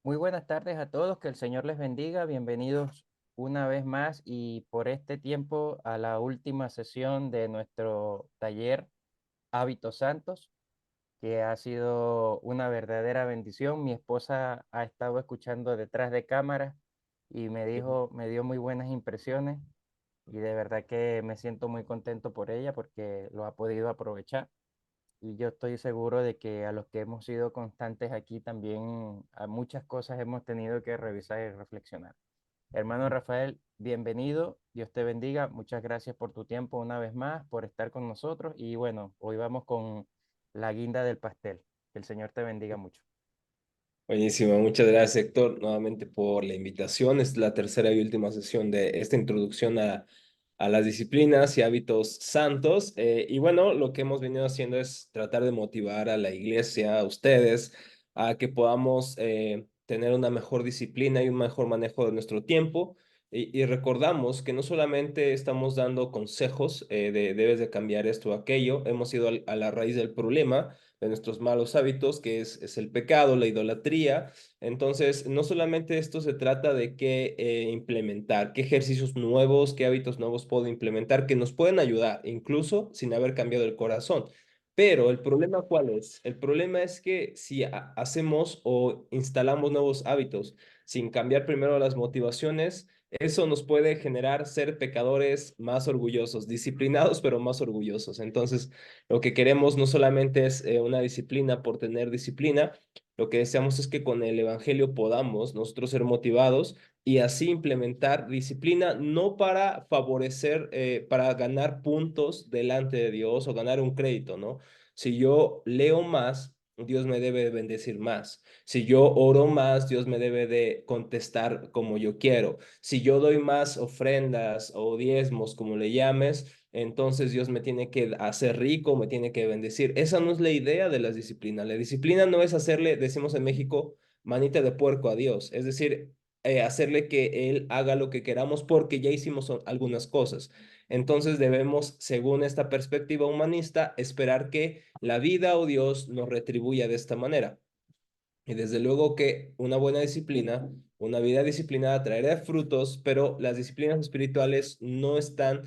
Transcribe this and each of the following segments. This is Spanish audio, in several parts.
Muy buenas tardes a todos, que el Señor les bendiga. Bienvenidos una vez más y por este tiempo a la última sesión de nuestro taller Hábitos Santos, que ha sido una verdadera bendición. Mi esposa ha estado escuchando detrás de cámaras y me dio muy buenas impresiones y de verdad que me siento muy contento por ella porque lo ha podido aprovechar. Y yo estoy seguro de que a los que hemos sido constantes aquí también a muchas cosas hemos tenido que revisar y reflexionar. Hermano Rafael, bienvenido, Dios te bendiga, muchas gracias por tu tiempo una vez más, por estar con nosotros y bueno, hoy vamos con la guinda del pastel. Que el Señor te bendiga mucho. Buenísimo, muchas gracias Héctor nuevamente por la invitación. Es la tercera y última sesión de esta introducción a las disciplinas y hábitos santos. Y bueno, lo que hemos venido haciendo es tratar de motivar a la iglesia, a ustedes, a que podamos tener una mejor disciplina y un mejor manejo de nuestro tiempo. Y recordamos que no solamente estamos dando consejos de debes de cambiar esto o aquello, hemos ido a la raíz del problema de nuestros malos hábitos, que es el pecado, la idolatría. Entonces, no solamente esto se trata de qué implementar, qué ejercicios nuevos, qué hábitos nuevos puedo implementar que nos pueden ayudar, incluso sin haber cambiado el corazón. Pero el problema, ¿cuál es? El problema es que si hacemos o instalamos nuevos hábitos sin cambiar primero las motivaciones, eso nos puede generar ser pecadores más orgullosos, disciplinados, pero más orgullosos. Entonces, lo que queremos no solamente es una disciplina por tener disciplina, lo que deseamos es que con el Evangelio podamos nosotros ser motivados y así implementar disciplina, no para favorecer, para ganar puntos delante de Dios o ganar un crédito, ¿no? Si yo leo más, Dios me debe de bendecir más. Si yo oro más, Dios me debe de contestar como yo quiero. Si yo doy más ofrendas o diezmos, como le llames, entonces Dios me tiene que hacer rico, me tiene que bendecir. Esa no es la idea de las disciplinas. La disciplina no es hacerle, decimos en México, manita de puerco a Dios. Es decir, hacerle que Él haga lo que queramos porque ya hicimos algunas cosas. Entonces debemos, según esta perspectiva humanista, esperar que la vida o Dios nos retribuya de esta manera. Y desde luego que una buena disciplina, una vida disciplinada traerá frutos, pero las disciplinas espirituales no están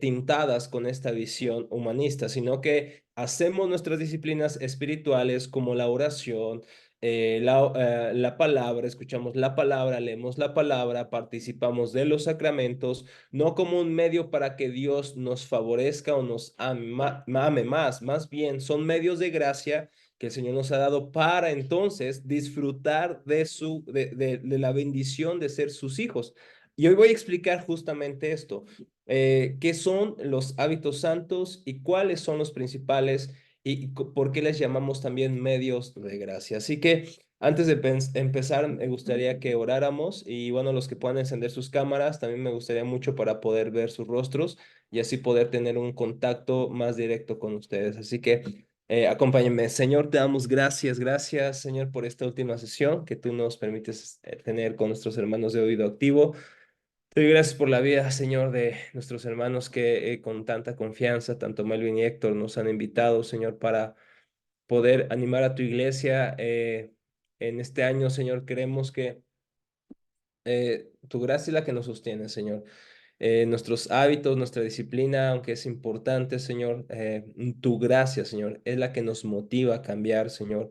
tintadas con esta visión humanista, sino que hacemos nuestras disciplinas espirituales como la oración, la palabra, escuchamos la palabra, leemos la palabra, participamos de los sacramentos, no como un medio para que Dios nos favorezca o nos ame más, más bien son medios de gracia que el Señor nos ha dado para entonces disfrutar de la bendición de ser sus hijos. Y hoy voy a explicar justamente esto, qué son los hábitos santos y cuáles son los principales y por qué les llamamos también medios de gracia. Así que antes de empezar, me gustaría que oráramos y bueno, los que puedan encender sus cámaras, también me gustaría mucho para poder ver sus rostros y así poder tener un contacto más directo con ustedes. Así que acompáñenme. Señor, te damos gracias, gracias, Señor, por esta última sesión que tú nos permites tener con nuestros hermanos de oído activo. Te doy gracias por la vida, Señor, de nuestros hermanos que con tanta confianza, tanto Melvin y Héctor, nos han invitado, Señor, para poder animar a tu iglesia en este año, Señor. Queremos que tu gracia es la que nos sostiene, Señor. Nuestros hábitos, nuestra disciplina, aunque es importante, Señor, tu gracia, Señor, es la que nos motiva a cambiar, Señor.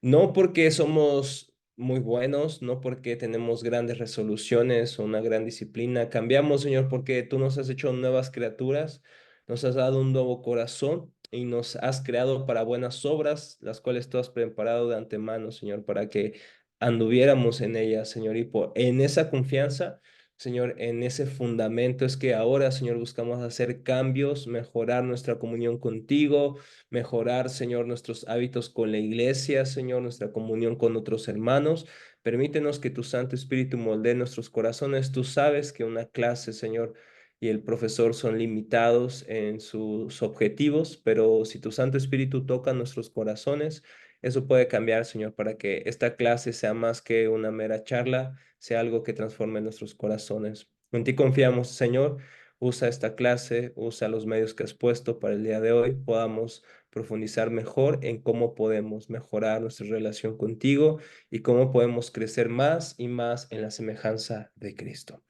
No porque somos muy buenos, no porque tenemos grandes resoluciones o una gran disciplina. Cambiamos, Señor, porque tú nos has hecho nuevas criaturas, nos has dado un nuevo corazón y nos has creado para buenas obras, las cuales tú has preparado de antemano, Señor, para que anduviéramos en ellas, Señor. Y en esa confianza, Señor, en ese fundamento es que ahora, Señor, buscamos hacer cambios, mejorar nuestra comunión contigo, mejorar, Señor, nuestros hábitos con la iglesia, Señor, nuestra comunión con otros hermanos. Permítenos que tu Santo Espíritu moldee nuestros corazones. Tú sabes que una clase, Señor, y el profesor son limitados en sus objetivos, pero si tu Santo Espíritu toca nuestros corazones, eso puede cambiar, Señor, para que esta clase sea más que una mera charla, sea algo que transforme nuestros corazones. En ti confiamos, Señor. Usa esta clase, usa los medios que has puesto para el día de hoy, podamos profundizar mejor en cómo podemos mejorar nuestra relación contigo y cómo podemos crecer más y más en la semejanza de Cristo.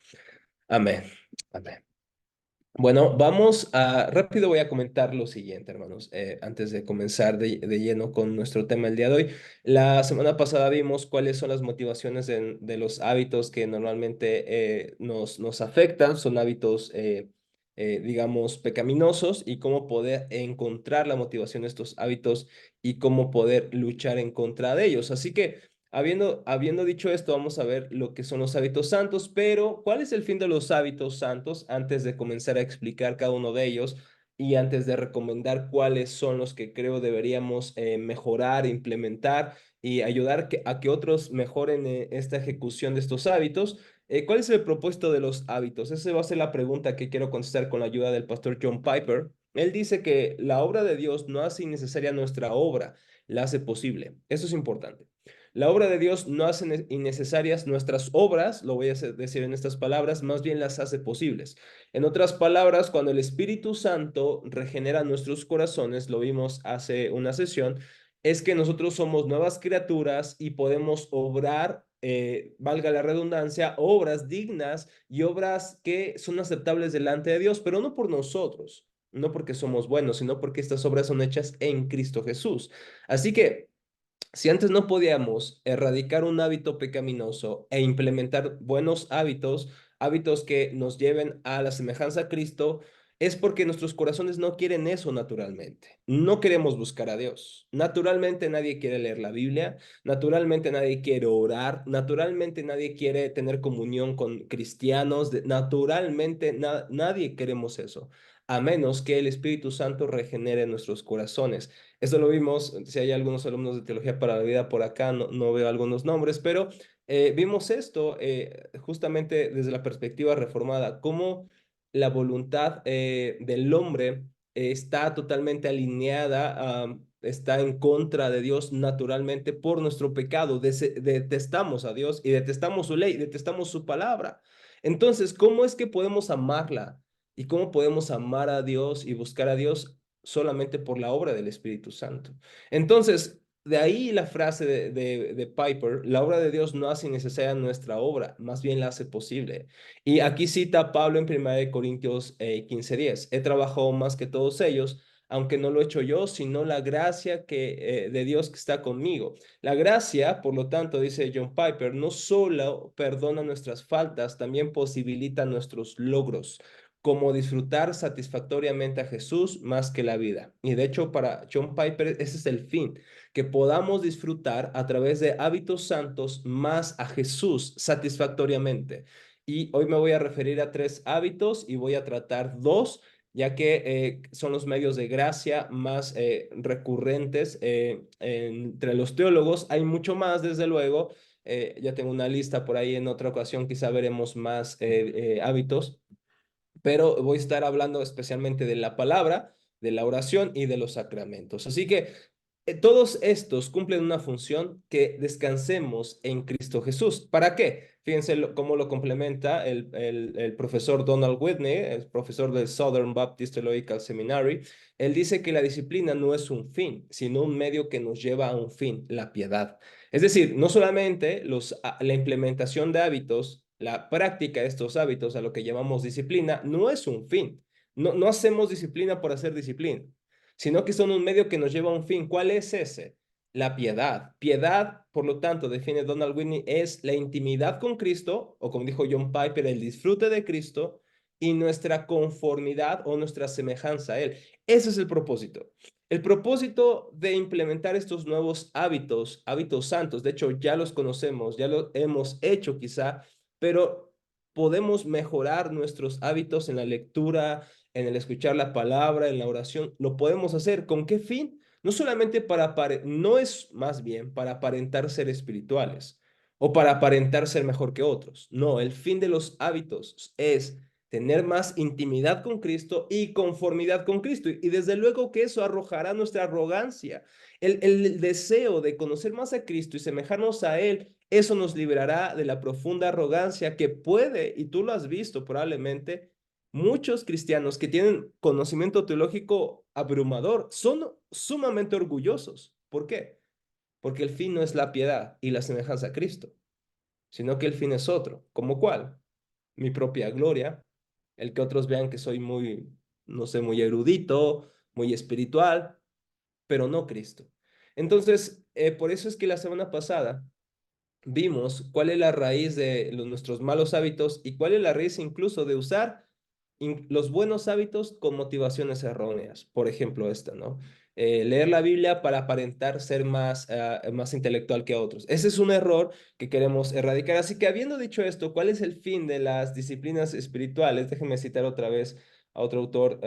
Amén. Amén. Bueno, rápido voy a comentar lo siguiente, hermanos, antes de comenzar de lleno con nuestro tema el día de hoy. La semana pasada vimos cuáles son las motivaciones de los hábitos que normalmente nos afectan, son hábitos, digamos, pecaminosos y cómo poder encontrar la motivación de estos hábitos y cómo poder luchar en contra de ellos. Así que... Habiendo dicho esto, vamos a ver lo que son los hábitos santos, pero ¿cuál es el fin de los hábitos santos? Antes de comenzar a explicar cada uno de ellos y antes de recomendar cuáles son los que creo deberíamos mejorar, implementar y ayudar a que otros mejoren esta ejecución de estos hábitos. ¿Cuál es el propósito de los hábitos? Esa va a ser la pregunta que quiero contestar con la ayuda del pastor John Piper. Él dice que la obra de Dios no hace innecesaria nuestra obra, la hace posible. Eso es importante. La obra de Dios no hace innecesarias nuestras obras, lo voy a decir en estas palabras, más bien las hace posibles. En otras palabras, cuando el Espíritu Santo regenera nuestros corazones, lo vimos hace una sesión, es que nosotros somos nuevas criaturas y podemos obrar, valga la redundancia, obras dignas y obras que son aceptables delante de Dios, pero no por nosotros, no porque somos buenos, sino porque estas obras son hechas en Cristo Jesús. Así que si antes no podíamos erradicar un hábito pecaminoso e implementar buenos hábitos, hábitos que nos lleven a la semejanza a Cristo, es porque nuestros corazones no quieren eso naturalmente. No queremos buscar a Dios. Naturalmente nadie quiere leer la Biblia, naturalmente nadie quiere orar, naturalmente nadie quiere tener comunión con cristianos, naturalmente nadie queremos eso, a menos que el Espíritu Santo regenere nuestros corazones. Eso lo vimos, si hay algunos alumnos de Teología para la Vida por acá, no veo algunos nombres, pero vimos esto justamente desde la perspectiva reformada, cómo la voluntad del hombre está totalmente alineada, está en contra de Dios naturalmente por nuestro pecado. Detestamos a Dios y detestamos su ley, detestamos su palabra. Entonces, ¿cómo es que podemos amarla? ¿Y cómo podemos amar a Dios y buscar a Dios? Solamente por la obra del Espíritu Santo. Entonces, de ahí la frase de Piper, la obra de Dios no hace necesaria nuestra obra, más bien la hace posible. Y aquí cita Pablo en 1 Corintios 15:10, he trabajado más que todos ellos, aunque no lo he hecho yo, sino la gracia de Dios que está conmigo. La gracia, por lo tanto, dice John Piper, no solo perdona nuestras faltas, también posibilita nuestros logros, como disfrutar satisfactoriamente a Jesús más que la vida. Y de hecho, para John Piper, ese es el fin, que podamos disfrutar a través de hábitos santos más a Jesús satisfactoriamente. Y hoy me voy a referir a 3 hábitos y voy a tratar 2, ya que son los medios de gracia más recurrentes entre los teólogos. Hay mucho más, desde luego. Ya tengo una lista por ahí, en otra ocasión quizá veremos más hábitos, pero voy a estar hablando especialmente de la palabra, de la oración y de los sacramentos. Así que todos estos cumplen una función, que descansemos en Cristo Jesús. ¿Para qué? Fíjense cómo lo complementa el profesor Donald Whitney, el profesor del Southern Baptist Theological Seminary. Él dice que la disciplina no es un fin, sino un medio que nos lleva a un fin, la piedad. Es decir, no solamente la implementación de hábitos, la práctica de estos hábitos, a lo que llamamos disciplina, no es un fin. No hacemos disciplina por hacer disciplina, sino que son un medio que nos lleva a un fin. ¿Cuál es ese? La piedad. Piedad, por lo tanto, define Donald Whitney, es la intimidad con Cristo, o como dijo John Piper, el disfrute de Cristo y nuestra conformidad o nuestra semejanza a Él. Ese es el propósito. El propósito de implementar estos nuevos hábitos, hábitos santos, de hecho ya los conocemos, ya lo hemos hecho quizá, pero podemos mejorar nuestros hábitos en la lectura, en el escuchar la palabra, en la oración. Lo podemos hacer. ¿Con qué fin? No solamente no es más bien para aparentar ser espirituales o para aparentar ser mejor que otros. No, el fin de los hábitos es tener más intimidad con Cristo y conformidad con Cristo. Y desde luego que eso arrojará nuestra arrogancia. El deseo de conocer más a Cristo y semejarnos a Él, eso nos liberará de la profunda arrogancia que puede, y tú lo has visto probablemente, muchos cristianos que tienen conocimiento teológico abrumador son sumamente orgullosos. ¿Por qué? Porque el fin no es la piedad y la semejanza a Cristo, sino que el fin es otro. ¿Cómo cuál? Mi propia gloria, el que otros vean que soy muy, no sé, muy erudito, muy espiritual, pero no Cristo. Entonces, por eso es que la semana pasada vimos cuál es la raíz de nuestros malos hábitos y cuál es la raíz incluso de usar los buenos hábitos con motivaciones erróneas. Por ejemplo, esta, ¿no? Leer la Biblia para aparentar ser más intelectual que otros. Ese es un error que queremos erradicar. Así que habiendo dicho esto, ¿cuál es el fin de las disciplinas espirituales? Déjenme citar otra vez a otro autor,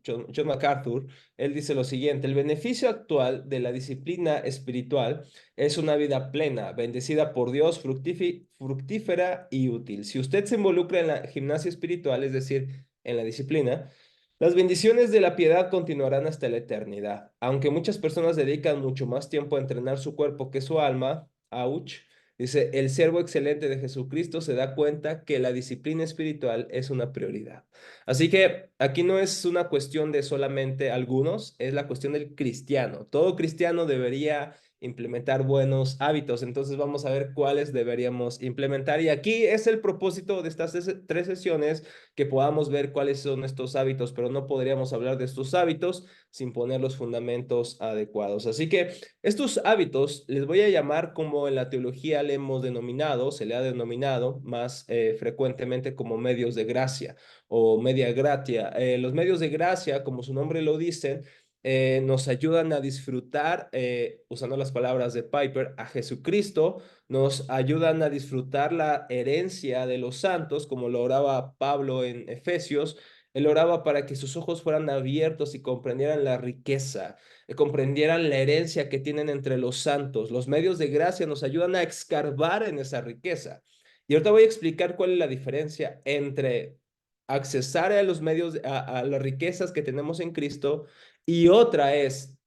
John MacArthur. Él dice lo siguiente: el beneficio actual de la disciplina espiritual es una vida plena, bendecida por Dios, fructífera y útil. Si usted se involucra en la gimnasia espiritual, es decir, en la disciplina, las bendiciones de la piedad continuarán hasta la eternidad. Aunque muchas personas dedican mucho más tiempo a entrenar su cuerpo que su alma, ouch, dice, el siervo excelente de Jesucristo se da cuenta que la disciplina espiritual es una prioridad. Así que aquí no es una cuestión de solamente algunos, es la cuestión del cristiano. Todo cristiano debería implementar buenos hábitos. Entonces vamos a ver cuáles deberíamos implementar. Y aquí es el propósito de estas tres sesiones, que podamos ver cuáles son estos hábitos, pero no podríamos hablar de estos hábitos sin poner los fundamentos adecuados. Así que estos hábitos les voy a llamar como en la teología le hemos denominado, se le ha denominado más frecuentemente como medios de gracia o media gratia. Los medios de gracia, como su nombre lo dice, nos ayudan a disfrutar, usando las palabras de Piper, a Jesucristo, nos ayudan a disfrutar la herencia de los santos, como lo oraba Pablo en Efesios. Él oraba para que sus ojos fueran abiertos y comprendieran la riqueza, comprendieran la herencia que tienen entre los santos. Los medios de gracia nos ayudan a escarbar en esa riqueza. Y ahorita voy a explicar cuál es la diferencia entre accesar a los medios, a las riquezas que tenemos en Cristo, y otra es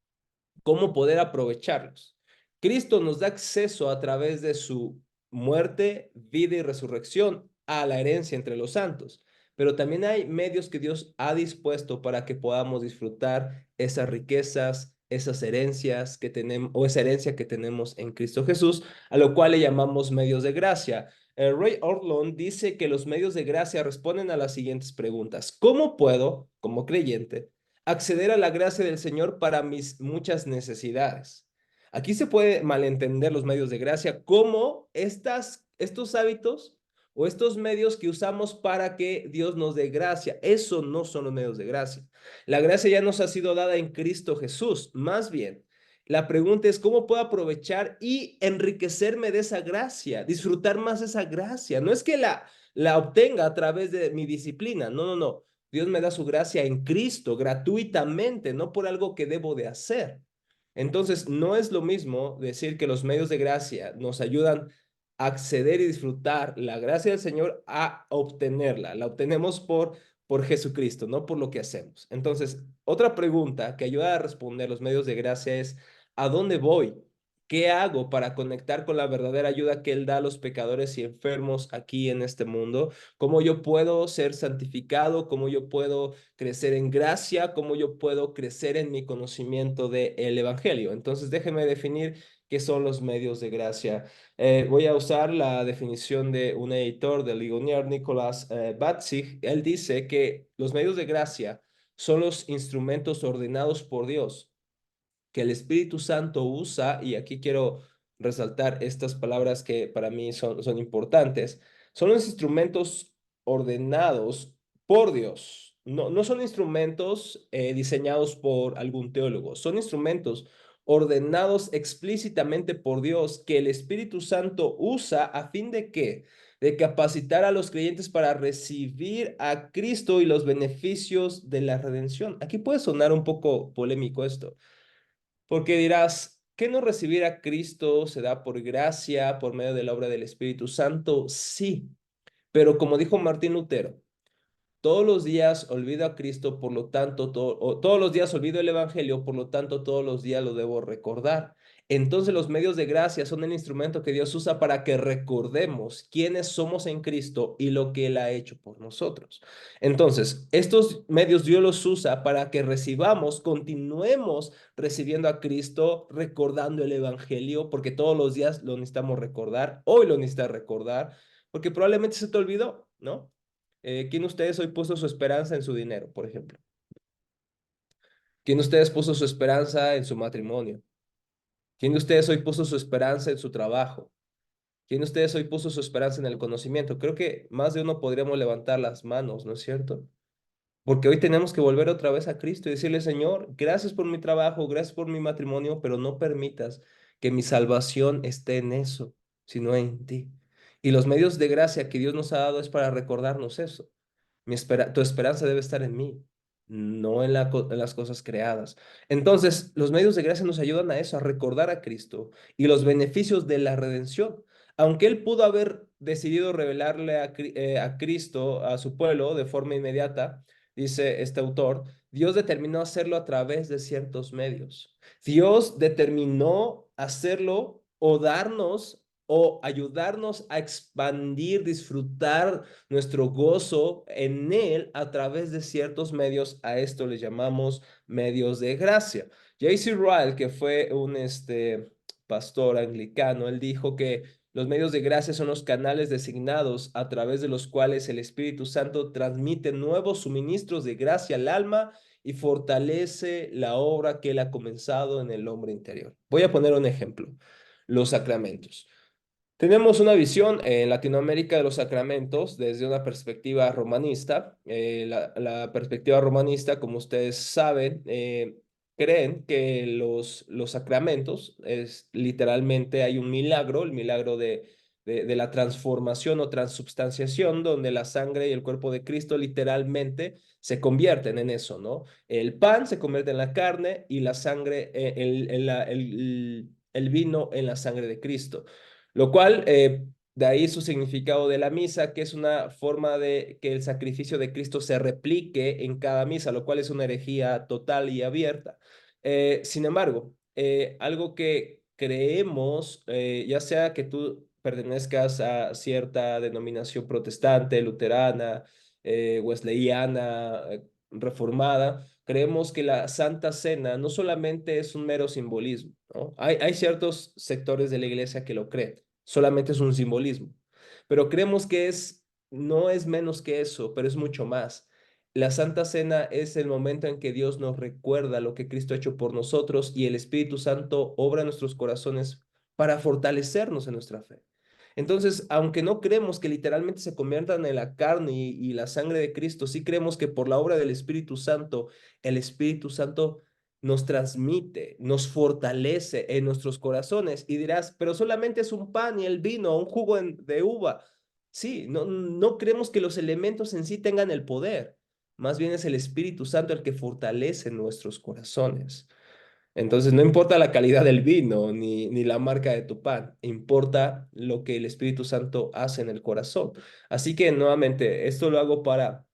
cómo poder aprovecharlos. Cristo nos da acceso a través de su muerte, vida y resurrección a la herencia entre los santos, pero también hay medios que Dios ha dispuesto para que podamos disfrutar esas riquezas, esas herencias que tenemos, o esa herencia que tenemos en Cristo Jesús, a lo cual le llamamos medios de gracia. Ray Ortlund dice que los medios de gracia responden a las siguientes preguntas: ¿cómo puedo, como creyente, acceder a la gracia del Señor para mis muchas necesidades? Aquí se puede malentender los medios de gracia como estos hábitos o estos medios que usamos para que Dios nos dé gracia. Eso no son los medios de gracia. La gracia ya nos ha sido dada en Cristo Jesús. Más bien, la pregunta es cómo puedo aprovechar y enriquecerme de esa gracia, disfrutar más de esa gracia. No es que la obtenga a través de mi disciplina. No, no, no. Dios me da su gracia en Cristo gratuitamente, no por algo que debo de hacer. Entonces, no es lo mismo decir que los medios de gracia nos ayudan a acceder y disfrutar la gracia del Señor a obtenerla. La obtenemos por Jesucristo, no por lo que hacemos. Entonces, otra pregunta que ayuda a responder los medios de gracia es: ¿a dónde voy? ¿Qué hago para conectar con la verdadera ayuda que Él da a los pecadores y enfermos aquí en este mundo? ¿Cómo yo puedo ser santificado? ¿Cómo yo puedo crecer en gracia? ¿Cómo yo puedo crecer en mi conocimiento del Evangelio? Entonces, déjeme definir qué son los medios de gracia. Voy a usar la definición de un editor de Ligonier, Nicolás Batzig. Él dice que los medios de gracia son los instrumentos ordenados por Dios que el Espíritu Santo usa, y aquí quiero resaltar estas palabras que para mí son importantes. Son los instrumentos ordenados por Dios. No, no son instrumentos diseñados por algún teólogo, son instrumentos ordenados explícitamente por Dios que el Espíritu Santo usa a fin de que de capacitar a los creyentes para recibir a Cristo y los beneficios de la redención. Aquí puede sonar un poco polémico esto, porque dirás, ¿qué no recibir a Cristo se da por gracia, por medio de la obra del Espíritu Santo? Sí, pero como dijo Martín Lutero, todos los días olvido a Cristo, por lo tanto, todos los días olvido el Evangelio, por lo tanto, todos los días lo debo recordar. Entonces los medios de gracia son el instrumento que Dios usa para que recordemos quiénes somos en Cristo y lo que Él ha hecho por nosotros. Entonces, estos medios Dios los usa para que recibamos, continuemos recibiendo a Cristo, recordando el Evangelio, porque todos los días lo necesitamos recordar, hoy lo necesitas recordar, porque probablemente se te olvidó, ¿no? ¿Quién de ustedes hoy puso su esperanza en su dinero, por ejemplo? ¿Quién de ustedes puso su esperanza en su matrimonio? ¿Quién de ustedes hoy puso su esperanza en su trabajo? ¿Quién de ustedes hoy puso su esperanza en el conocimiento? Creo que más de uno podríamos levantar las manos, ¿no es cierto? Porque hoy tenemos que volver otra vez a Cristo y decirle, Señor, gracias por mi trabajo, gracias por mi matrimonio, pero no permitas que mi salvación esté en eso, sino en ti. Y los medios de gracia que Dios nos ha dado es para recordarnos eso. Tu esperanza debe estar en mí, no en, en las cosas creadas. Entonces, los medios de gracia nos ayudan a eso, a recordar a Cristo y los beneficios de la redención. Aunque Él pudo haber decidido revelarle a Cristo, a su pueblo, de forma inmediata, dice este autor, Dios determinó hacerlo a través de ciertos medios. Dios determinó hacerlo o darnos o ayudarnos a expandir, disfrutar nuestro gozo en Él a través de ciertos medios. A esto le llamamos medios de gracia. J.C. Ryle, que fue un pastor anglicano, él dijo que los medios de gracia son los canales designados a través de los cuales el Espíritu Santo transmite nuevos suministros de gracia al alma y fortalece la obra que Él ha comenzado en el hombre interior. Voy a poner un ejemplo, los sacramentos. Tenemos una visión en Latinoamérica de los sacramentos desde una perspectiva romanista. La perspectiva romanista, como ustedes saben, creen que los sacramentos es literalmente hay un milagro, el milagro de la transformación o transubstanciación, donde la sangre y el cuerpo de Cristo literalmente se convierten en eso, ¿no? El pan se convierte en la carne y la sangre, el vino en la sangre de Cristo. Lo cual, de ahí su significado de la misa, que es una forma de que el sacrificio de Cristo se replique en cada misa, lo cual es una herejía total y abierta. Sin embargo, algo que creemos, ya sea que tú pertenezcas a cierta denominación protestante, luterana, wesleyana, reformada, creemos que la Santa Cena no solamente es un mero simbolismo, ¿no? Hay ciertos sectores de la iglesia que lo creen, solamente es un simbolismo, pero creemos que no es menos que eso, pero es mucho más. La Santa Cena es el momento en que Dios nos recuerda lo que Cristo ha hecho por nosotros y el Espíritu Santo obra en nuestros corazones para fortalecernos en nuestra fe. Entonces, aunque no creemos que literalmente se conviertan en la carne y la sangre de Cristo, sí creemos que por la obra del Espíritu Santo, el Espíritu Santo nos transmite, nos fortalece en nuestros corazones. Y dirás, pero solamente es un pan y el vino, un jugo de uva. Sí, no creemos que los elementos en sí tengan el poder. Más bien es el Espíritu Santo el que fortalece nuestros corazones. Entonces, no importa la calidad del vino ni la marca de tu pan, importa lo que el Espíritu Santo hace en el corazón. Así que, nuevamente, esto lo hago para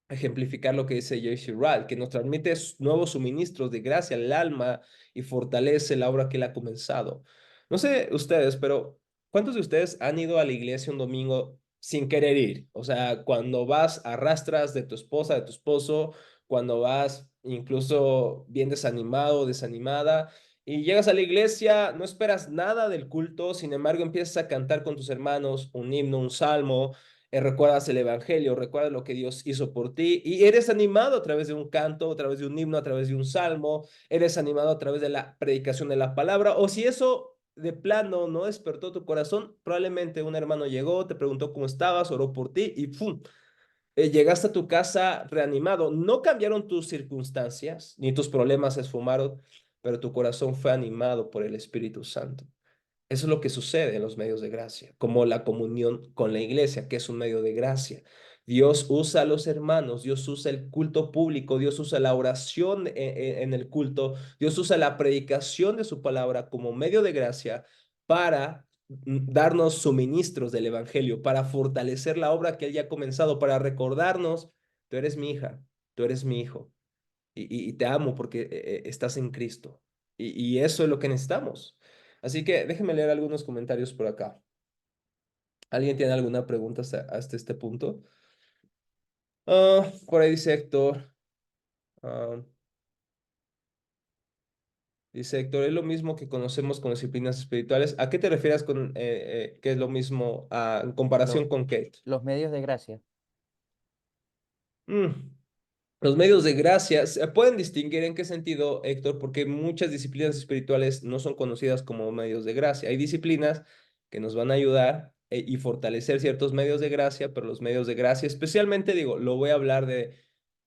ejemplificar lo que dice Joyce Ryle, que nos transmite nuevos suministros de gracia al alma y fortalece la obra que él ha comenzado. No sé ustedes, pero ¿cuántos de ustedes han ido a la iglesia un domingo sin querer ir? O sea, cuando vas, arrastras de tu esposa, de tu esposo, cuando vas incluso bien desanimado o desanimada. Y llegas a la iglesia, no esperas nada del culto, sin embargo empiezas a cantar con tus hermanos un himno, un salmo, recuerdas el evangelio, recuerdas lo que Dios hizo por ti y eres animado a través de un canto, a través de un himno, a través de un salmo, eres animado a través de la predicación de la palabra, o si eso de plano no despertó tu corazón, probablemente un hermano llegó, te preguntó cómo estabas, oró por ti y ¡pum! Llegaste a tu casa reanimado. No cambiaron tus circunstancias, ni tus problemas se esfumaron, pero tu corazón fue animado por el Espíritu Santo. Eso es lo que sucede en los medios de gracia, como la comunión con la iglesia, que es un medio de gracia. Dios usa a los hermanos, Dios usa el culto público, Dios usa la oración en el culto, Dios usa la predicación de su palabra como medio de gracia para darnos suministros del evangelio, para fortalecer la obra que Él ya ha comenzado, para recordarnos, tú eres mi hija, tú eres mi hijo, y te amo porque estás en Cristo. Y eso es lo que necesitamos. Así que déjenme leer algunos comentarios por acá. ¿Alguien tiene alguna pregunta hasta este punto? Por ahí dice Héctor. ah, Dice Héctor, es lo mismo que conocemos con disciplinas espirituales. ¿A qué te refieres con que es lo mismo en Lo- comparación con qué? los medios de gracia. Mm, Los medios de gracia, ¿se pueden distinguir en qué sentido, Héctor? Porque muchas disciplinas espirituales no son conocidas como medios de gracia. Hay disciplinas que nos van a ayudar y fortalecer ciertos medios de gracia, pero los medios de gracia, especialmente digo, lo voy a hablar de,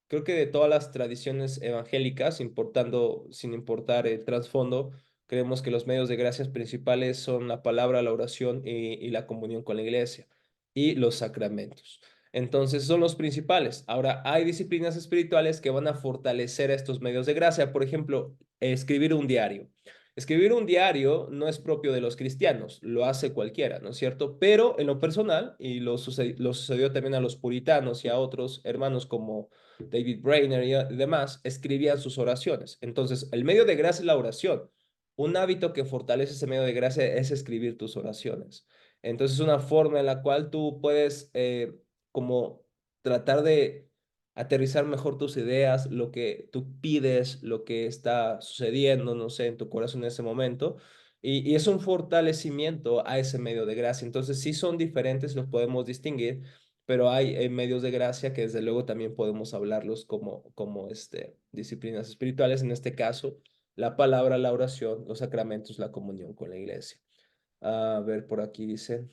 creo que de todas las tradiciones evangélicas, sin importar el trasfondo, creemos que los medios de gracias principales son la palabra, la oración y la comunión con la iglesia y los sacramentos. Entonces son los principales. Ahora, hay disciplinas espirituales que van a fortalecer estos medios de gracia. Por ejemplo, escribir un diario. Escribir un diario no es propio de los cristianos, lo hace cualquiera, ¿no es cierto? Pero en lo personal, y lo sucedió también a los puritanos y a otros hermanos como David Brainerd y demás, escribían sus oraciones. Entonces, el medio de gracia es la oración. Un hábito que fortalece ese medio de gracia es escribir tus oraciones. Entonces, es una forma en la cual tú puedes como tratar de aterrizar mejor tus ideas, lo que tú pides, lo que está sucediendo, no sé, en tu corazón en ese momento. Y es un fortalecimiento a ese medio de gracia. Entonces, sí son diferentes, los podemos distinguir, pero hay medios de gracia que desde luego también podemos hablarlos como disciplinas espirituales, en este caso, la palabra, la oración, los sacramentos, la comunión con la iglesia. A ver, por aquí dice.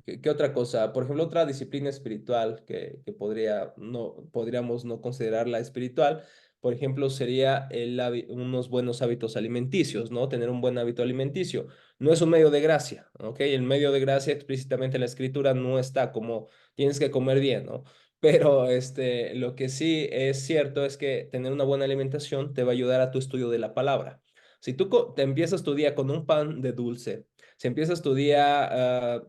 ¿Qué otra cosa? Por ejemplo, otra disciplina espiritual que podríamos no considerarla espiritual, por ejemplo, sería unos buenos hábitos alimenticios, ¿no? Tener un buen hábito alimenticio. No es un medio de gracia, ¿ok? El medio de gracia explícitamente en la escritura no está como tienes que comer bien, ¿no? Pero lo que sí es cierto es que tener una buena alimentación te va a ayudar a tu estudio de la palabra. Si tú te empiezas tu día con un pan de dulce, si empiezas tu día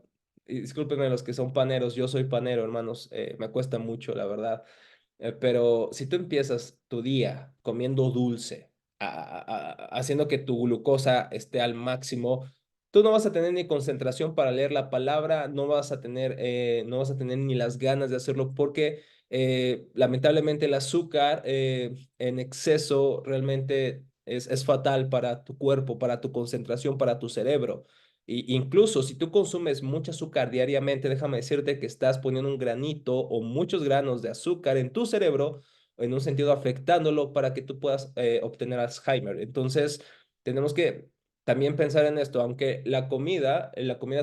y discúlpenme los que son paneros, yo soy panero, hermanos, me cuesta mucho, la verdad. Pero si tú empiezas tu día comiendo dulce, haciendo que tu glucosa esté al máximo, tú no vas a tener ni concentración para leer la palabra, no vas a tener ni las ganas de hacerlo porque lamentablemente el azúcar en exceso realmente es fatal para tu cuerpo, para tu concentración, para tu cerebro. Incluso si tú consumes mucho azúcar diariamente, déjame decirte que estás poniendo un granito o muchos granos de azúcar en tu cerebro, en un sentido afectándolo para que tú puedas obtener Alzheimer. Entonces, tenemos que también pensar en esto, aunque la comida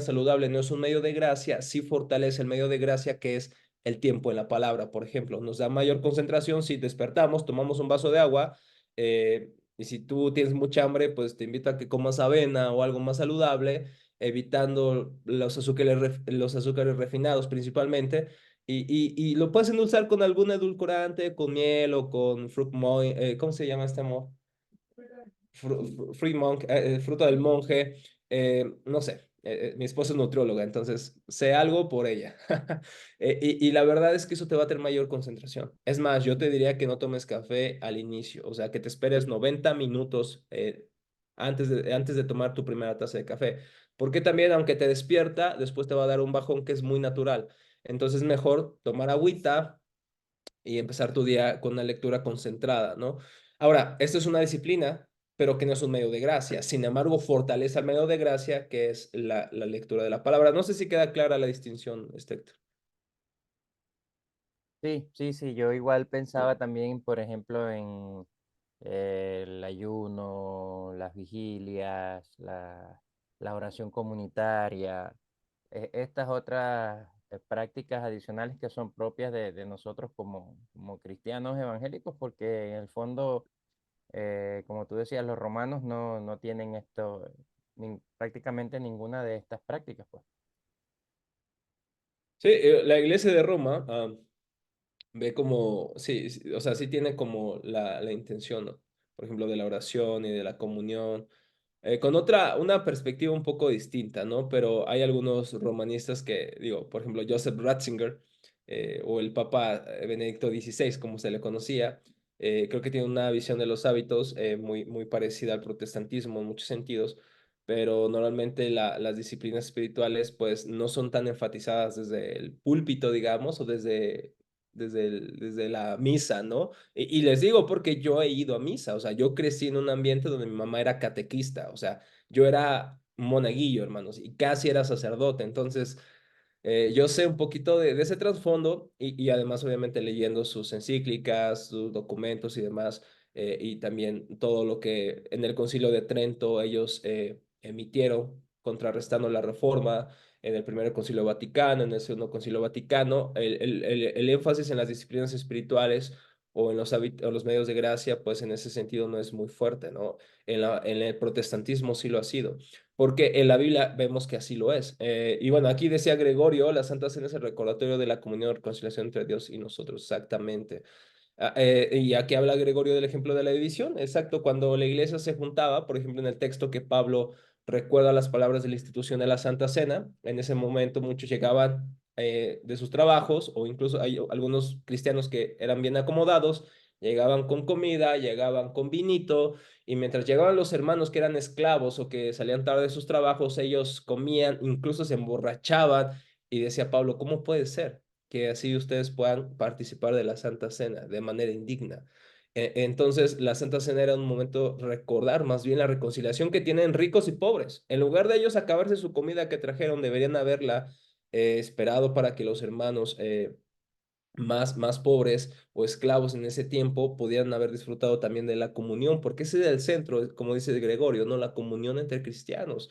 saludable no es un medio de gracia, sí fortalece el medio de gracia que es el tiempo en la palabra. Por ejemplo, nos da mayor concentración si despertamos, tomamos un vaso de agua. Y si tú tienes mucha hambre, pues te invito a que comas avena o algo más saludable, evitando los azúcares refinados principalmente. Y lo puedes endulzar con algún edulcorante, con miel o con ¿cómo se llama este amor? Free monk, fruto del monje, no sé, mi esposa es nutrióloga, entonces sé algo por ella. Y la verdad es que eso te va a tener mayor concentración. Es más, yo te diría que no tomes café al inicio, o sea, que te esperes 90 minutos antes de tomar tu primera taza de café, porque también, aunque te despierta, después te va a dar un bajón que es muy natural. Entonces, mejor tomar agüita y empezar tu día con una lectura concentrada, ¿no? Ahora, esto es una disciplina, pero que no es un medio de gracia. Sin embargo, fortalece el medio de gracia, que es la lectura de la palabra. No sé si queda clara la distinción, Héctor. Sí, sí, sí, yo igual pensaba también, por ejemplo, en el ayuno, las vigilias, la oración comunitaria, estas otras prácticas adicionales que son propias de nosotros como cristianos evangélicos, porque en el fondo, como tú decías, los romanos no tienen esto, prácticamente ninguna de estas prácticas, pues. Sí, la iglesia de Roma ve como, sí, sí, o sea, sí tiene como la intención, ¿no? Por ejemplo, de la oración y de la comunión, con una perspectiva un poco distinta, ¿no? Pero hay algunos romanistas que, digo, por ejemplo, Joseph Ratzinger, o el Papa Benedicto XVI, como se le conocía, Creo que tiene una visión de los hábitos muy parecida al protestantismo en muchos sentidos, pero normalmente las disciplinas espirituales pues no son tan enfatizadas desde el púlpito, digamos, o desde la misa, ¿no? Y les digo porque yo he ido a misa, o sea, yo crecí en un ambiente donde mi mamá era catequista, o sea, yo era monaguillo, hermanos, y casi era sacerdote, entonces yo sé un poquito de ese trasfondo y además obviamente leyendo sus encíclicas, sus documentos y demás, y también todo lo que en el Concilio de Trento ellos emitieron contrarrestando la Reforma, en el primer Concilio Vaticano, en el segundo Concilio Vaticano, el énfasis en las disciplinas espirituales o en o los medios de gracia, pues en ese sentido no es muy fuerte, ¿no? En el protestantismo sí lo ha sido porque en la Biblia vemos que así lo es. Y bueno, aquí decía Gregorio, la Santa Cena es el recordatorio de la comunión y reconciliación entre Dios y nosotros, exactamente. Y aquí habla Gregorio del ejemplo de la división, exacto, cuando la iglesia se juntaba, por ejemplo, en el texto que Pablo recuerda las palabras de la institución de la Santa Cena, en ese momento muchos llegaban de sus trabajos, o incluso hay algunos cristianos que eran bien acomodados, llegaban con comida, llegaban con vinito, y mientras llegaban los hermanos que eran esclavos o que salían tarde de sus trabajos, ellos comían, incluso se emborrachaban, y decía Pablo, ¿cómo puede ser que así ustedes puedan participar de la Santa Cena de manera indigna? Entonces, la Santa Cena era un momento recordar más bien la reconciliación que tienen ricos y pobres. En lugar de ellos acabarse su comida que trajeron, deberían haberla esperado para que los hermanos más pobres o esclavos en ese tiempo pudieran haber disfrutado también de la comunión, porque ese es el centro, como dice Gregorio, ¿no? La comunión entre cristianos.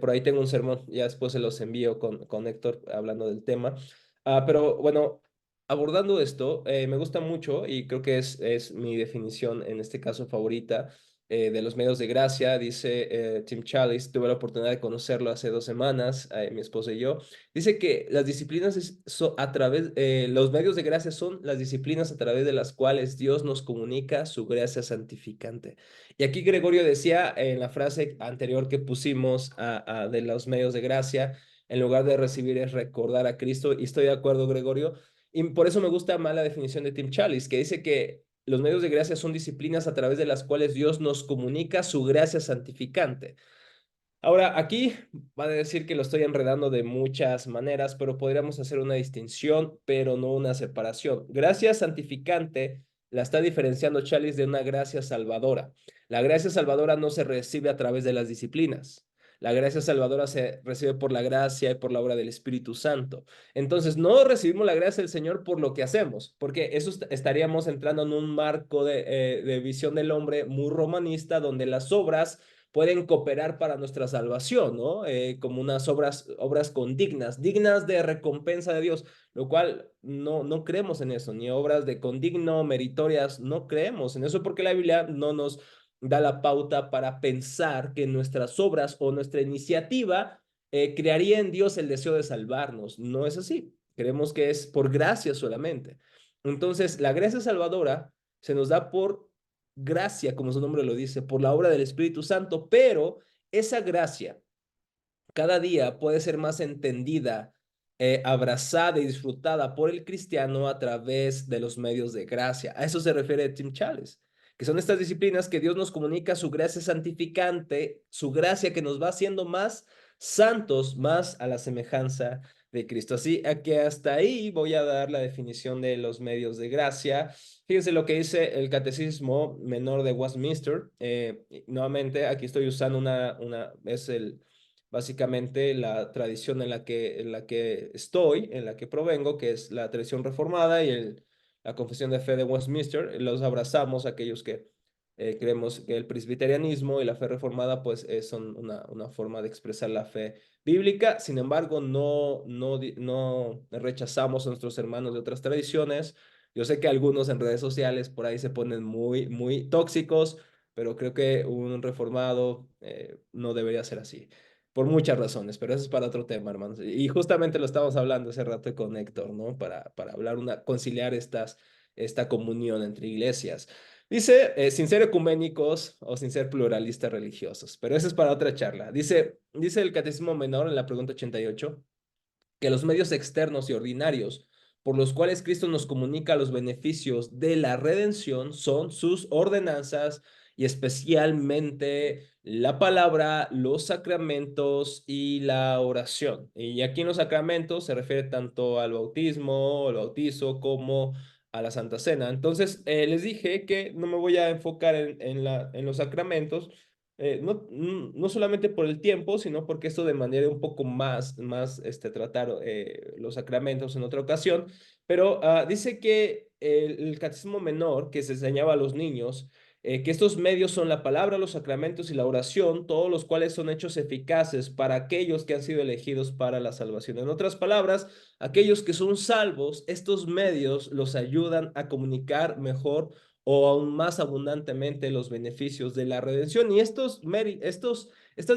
Por ahí tengo un sermón, ya después se los envío con Héctor hablando del tema. Pero bueno, abordando esto, me gusta mucho y creo que es mi definición en este caso favorita de los medios de gracia, dice Tim Challies, tuve la oportunidad de conocerlo hace 2 semanas, mi esposa y yo. Dice que las disciplinas los medios de gracia son las disciplinas a través de las cuales Dios nos comunica su gracia santificante. Y aquí Gregorio decía en la frase anterior que pusimos de los medios de gracia, en lugar de recibir es recordar a Cristo. Y estoy de acuerdo, Gregorio. Y por eso me gusta más la definición de Tim Challies, que dice que los medios de gracia son disciplinas a través de las cuales Dios nos comunica su gracia santificante. Ahora, aquí va a decir que lo estoy enredando de muchas maneras, pero podríamos hacer una distinción, pero no una separación. Gracia santificante la está diferenciando Chalice de una gracia salvadora. La gracia salvadora no se recibe a través de las disciplinas. La gracia salvadora se recibe por la gracia y por la obra del Espíritu Santo. Entonces, no recibimos la gracia del Señor por lo que hacemos, porque eso estaríamos entrando en un marco de visión del hombre muy romanista, donde las obras pueden cooperar para nuestra salvación, ¿no? Como unas obras condignas, dignas de recompensa de Dios, lo cual no creemos en eso, ni obras de condigno, meritorias, no creemos en eso porque la Biblia no nos da la pauta para pensar que nuestras obras o nuestra iniciativa crearía en Dios el deseo de salvarnos. No es así. Creemos que es por gracia solamente. Entonces, la gracia salvadora se nos da por gracia, como su nombre lo dice, por la obra del Espíritu Santo, pero esa gracia cada día puede ser más entendida, abrazada y disfrutada por el cristiano a través de los medios de gracia. A eso se refiere Tim Challies, que son estas disciplinas que Dios nos comunica su gracia santificante, su gracia que nos va haciendo más santos, más a la semejanza de Cristo. Así que hasta ahí voy a dar la definición de los medios de gracia. Fíjense lo que dice el Catecismo Menor de Westminster. Nuevamente, aquí estoy usando es básicamente la tradición en la que estoy, en la que provengo, que es la tradición reformada y la confesión de fe de Westminster. Los abrazamos aquellos que creemos que el presbiterianismo y la fe reformada pues son una forma de expresar la fe bíblica. Sin embargo, no rechazamos a nuestros hermanos de otras tradiciones. Yo sé que algunos en redes sociales por ahí se ponen muy tóxicos, pero creo que un reformado no debería ser así por muchas razones, pero eso es para otro tema, hermanos. Y justamente lo estábamos hablando hace rato con Héctor, ¿no? Para hablar, conciliar esta comunión entre iglesias. Dice, sin ser ecuménicos o sin ser pluralistas religiosos, pero eso es para otra charla. Dice el Catecismo Menor en la pregunta 88 que los medios externos y ordinarios por los cuales Cristo nos comunica los beneficios de la redención son sus ordenanzas y especialmente la palabra, los sacramentos y la oración. Y aquí en los sacramentos se refiere tanto al bautismo, el bautizo, como a la Santa Cena. Entonces, les dije que no me voy a enfocar en los sacramentos, no solamente por el tiempo, sino porque esto demandaría un poco más tratar los sacramentos en otra ocasión. Pero dice que el catecismo menor que se enseñaba a los niños, que estos medios son la palabra, los sacramentos y la oración, todos los cuales son hechos eficaces para aquellos que han sido elegidos para la salvación. En otras palabras, aquellos que son salvos, estos medios los ayudan a comunicar mejor o aún más abundantemente los beneficios de la redención. Y estas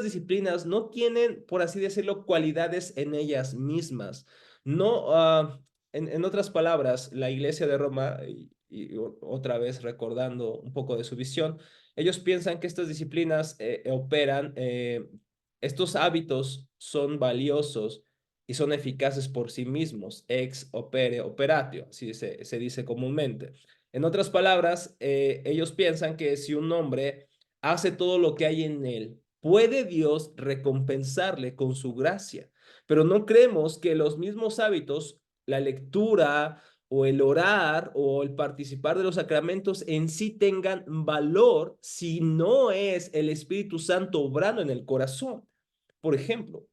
disciplinas no tienen, por así decirlo, cualidades en ellas mismas. No, en otras palabras, la Iglesia de Roma, y otra vez recordando un poco de su visión, ellos piensan que estas disciplinas operan, estos hábitos son valiosos y son eficaces por sí mismos, ex opere operatio, así se dice comúnmente. En otras palabras, ellos piensan que si un hombre hace todo lo que hay en él, puede Dios recompensarle con su gracia. Pero no creemos que los mismos hábitos, la lectura o el orar o el participar de los sacramentos en sí tengan valor si no es el Espíritu Santo obrando en el corazón. Por ejemplo,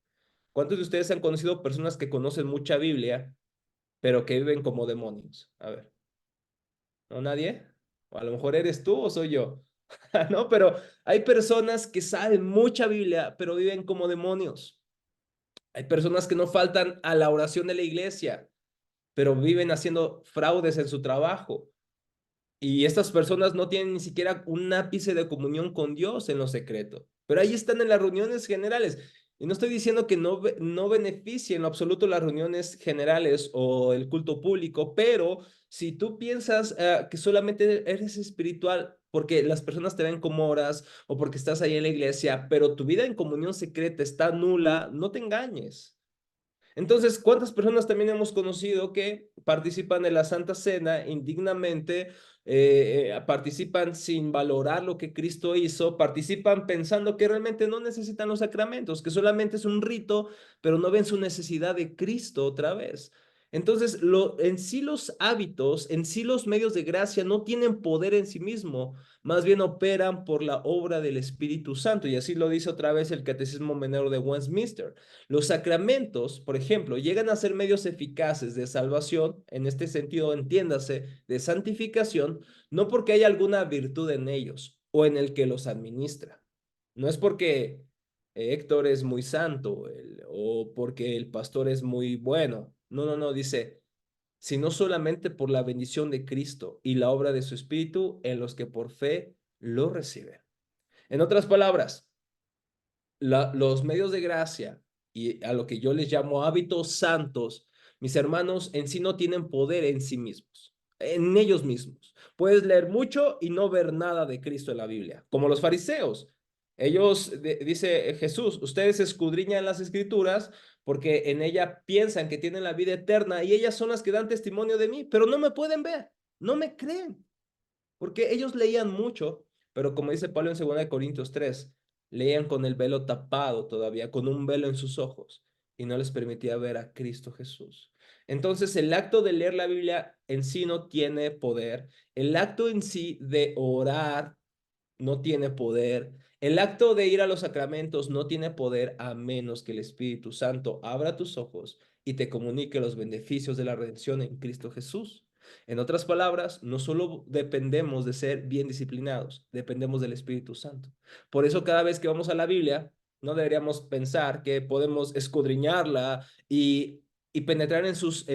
¿cuántos de ustedes han conocido personas que conocen mucha Biblia, pero que viven como demonios? A ver. ¿No nadie? O a lo mejor eres tú o soy yo. ¿No? Pero hay personas que saben mucha Biblia, pero viven como demonios. Hay personas que no faltan a la oración de la iglesia, pero viven haciendo fraudes en su trabajo. Y estas personas no tienen ni siquiera un ápice de comunión con Dios en lo secreto, pero ahí están en las reuniones generales. Y no estoy diciendo que no beneficien en lo absoluto las reuniones generales o el culto público, pero si tú piensas que solamente eres espiritual porque las personas te ven como oras o porque estás ahí en la iglesia, pero tu vida en comunión secreta está nula, no te engañes. Entonces, ¿cuántas personas también hemos conocido que participan de la Santa Cena indignamente, participan sin valorar lo que Cristo hizo, participan pensando que realmente no necesitan los sacramentos, que solamente es un rito, pero no ven su necesidad de Cristo otra vez? Entonces, en sí los hábitos, en sí los medios de gracia no tienen poder en sí mismo, más bien operan por la obra del Espíritu Santo, y así lo dice otra vez el Catecismo Menor de Westminster. Los sacramentos, por ejemplo, llegan a ser medios eficaces de salvación, en este sentido, entiéndase, de santificación, no porque haya alguna virtud en ellos o en el que los administra. No es porque Héctor es muy santo o porque el pastor es muy bueno. No, no, no, dice, sino solamente por la bendición de Cristo y la obra de su Espíritu en los que por fe lo reciben. En otras palabras, los medios de gracia y a lo que yo les llamo hábitos santos, mis hermanos, en sí no tienen poder en sí mismos, en ellos mismos. Puedes leer mucho y no ver nada de Cristo en la Biblia, como los fariseos. Ellos, dice Jesús, ustedes escudriñan las escrituras porque en ella piensan que tienen la vida eterna y ellas son las que dan testimonio de mí, pero no me pueden ver, no me creen. Porque ellos leían mucho, pero como dice Pablo en 2 Corintios 3, leían con el velo tapado todavía, con un velo en sus ojos, y no les permitía ver a Cristo Jesús. Entonces, el acto de leer la Biblia en sí no tiene poder. El acto en sí de orar no tiene poder. El acto de ir a los sacramentos no tiene poder a menos que el Espíritu Santo abra tus ojos y te comunique los beneficios de la redención en Cristo Jesús. En otras palabras, no solo dependemos de ser bien disciplinados, dependemos del Espíritu Santo. Por eso cada vez que vamos a la Biblia, no deberíamos pensar que podemos escudriñarla y penetrar en sus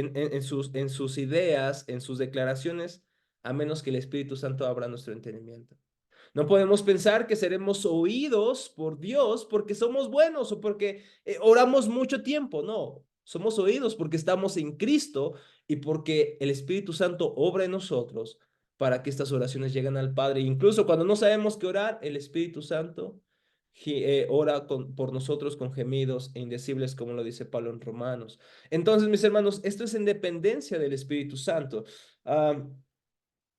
ideas, en sus declaraciones, a menos que el Espíritu Santo abra nuestro entendimiento. No podemos pensar que seremos oídos por Dios porque somos buenos o porque oramos mucho tiempo. No, somos oídos porque estamos en Cristo y porque el Espíritu Santo obra en nosotros para que estas oraciones lleguen al Padre. Incluso cuando no sabemos qué orar, el Espíritu Santo ora por nosotros con gemidos e indecibles, como lo dice Pablo en Romanos. Entonces, mis hermanos, esto es en dependencia del Espíritu Santo. Ah,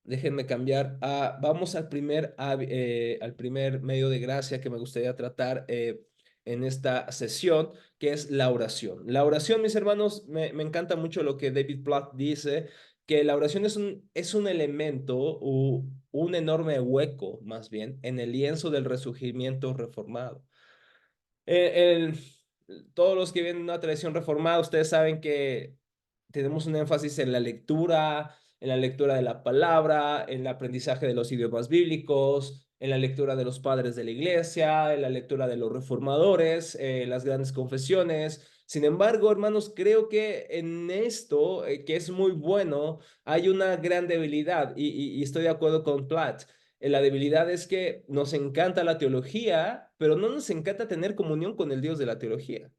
Déjenme cambiar. Vamos al primer medio de gracia que me gustaría tratar en esta sesión, que es la oración. La oración, mis hermanos, me encanta mucho lo que David Platt dice, que la oración es un elemento o un enorme hueco, más bien, en el lienzo del resurgimiento reformado. El, todos los que vienen de una tradición reformada, ustedes saben que tenemos un énfasis en la lectura de la palabra, en el aprendizaje de los idiomas bíblicos, en la lectura de los padres de la iglesia, en la lectura de los reformadores, las grandes confesiones. Sin embargo, hermanos, creo que en esto, que es muy bueno, hay una gran debilidad y estoy de acuerdo con Platt. La debilidad es que nos encanta la teología, pero no nos encanta tener comunión con el Dios de la teología.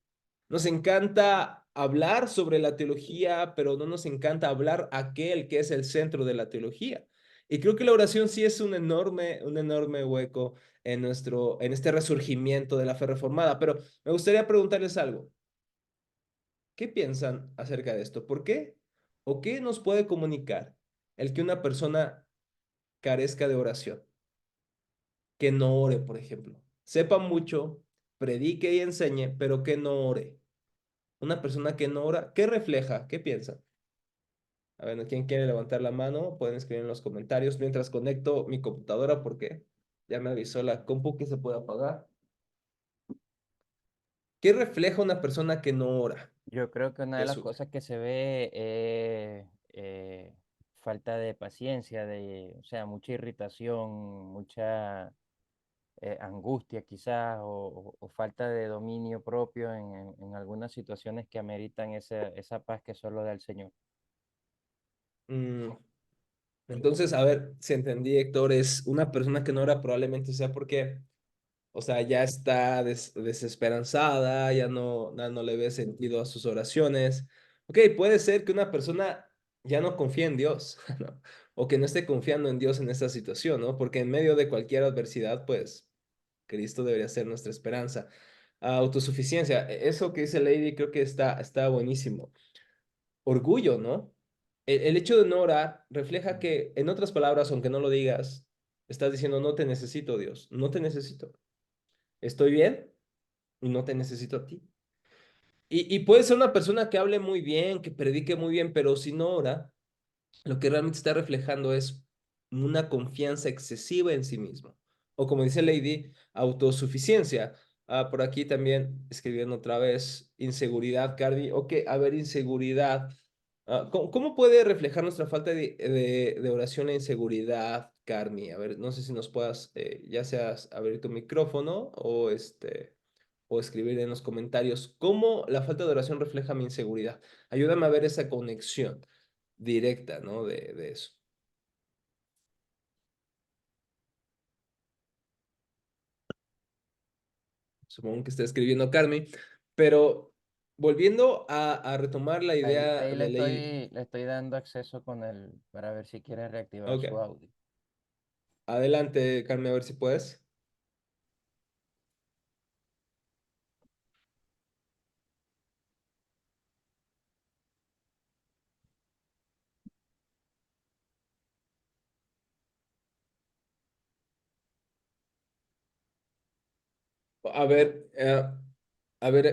Nos encanta hablar sobre la teología, pero no nos encanta hablar aquel que es el centro de la teología. Y creo que la oración sí es un enorme hueco en este resurgimiento de la fe reformada. Pero me gustaría preguntarles algo. ¿Qué piensan acerca de esto? ¿Por qué? ¿O qué nos puede comunicar el que una persona carezca de oración? Que no ore, por ejemplo. Sepa mucho, predique y enseñe, pero que no ore. Una persona que no ora, ¿qué refleja? ¿Qué piensa? A ver, ¿quién quiere levantar la mano? Pueden escribir en los comentarios mientras conecto mi computadora porque ya me avisó la compu que se puede apagar. ¿Qué refleja una persona que no ora? Yo creo que una de las Jesús. cosas que se ve es falta de paciencia, o sea, mucha irritación, mucha angustia quizás, o falta de dominio propio en algunas situaciones que ameritan esa paz que solo da el Señor. Mm, entonces, a ver, si entendí, Héctor, es una persona que no ora probablemente sea porque, o sea, ya está desesperanzada, ya no le ve sentido a sus oraciones. Ok, puede ser que una persona ya no confíe en Dios, ¿no? O que no esté confiando en Dios en esta situación, ¿no? Porque en medio de cualquier adversidad, pues, Cristo debería ser nuestra esperanza. Autosuficiencia, eso que dice Lady creo que está buenísimo. Orgullo, ¿no? El hecho de no orar refleja que, en otras palabras, aunque no lo digas, estás diciendo, no te necesito, Dios, no te necesito. Estoy bien y no te necesito a ti. Y puede ser una persona que hable muy bien, que predique muy bien, pero si no ora, lo que realmente está reflejando es una confianza excesiva en sí mismo. O como dice Lady, autosuficiencia. Por aquí también escribiendo otra vez, inseguridad, Cardi. Ok, a ver, inseguridad. ¿Cómo puede reflejar nuestra falta de oración la inseguridad, Carmi? A ver, no sé si nos puedas, ya seas abrir tu micrófono o escribir en los comentarios cómo la falta de oración refleja mi inseguridad. Ayúdame a ver esa conexión directa, ¿no? De eso. Supongo que está escribiendo Carmi, pero volviendo a retomar la idea Ahí de ley. le estoy dando acceso con para ver si quiere reactivar Ok, su audio. adelante, Carmi, a ver si puedes. A ver,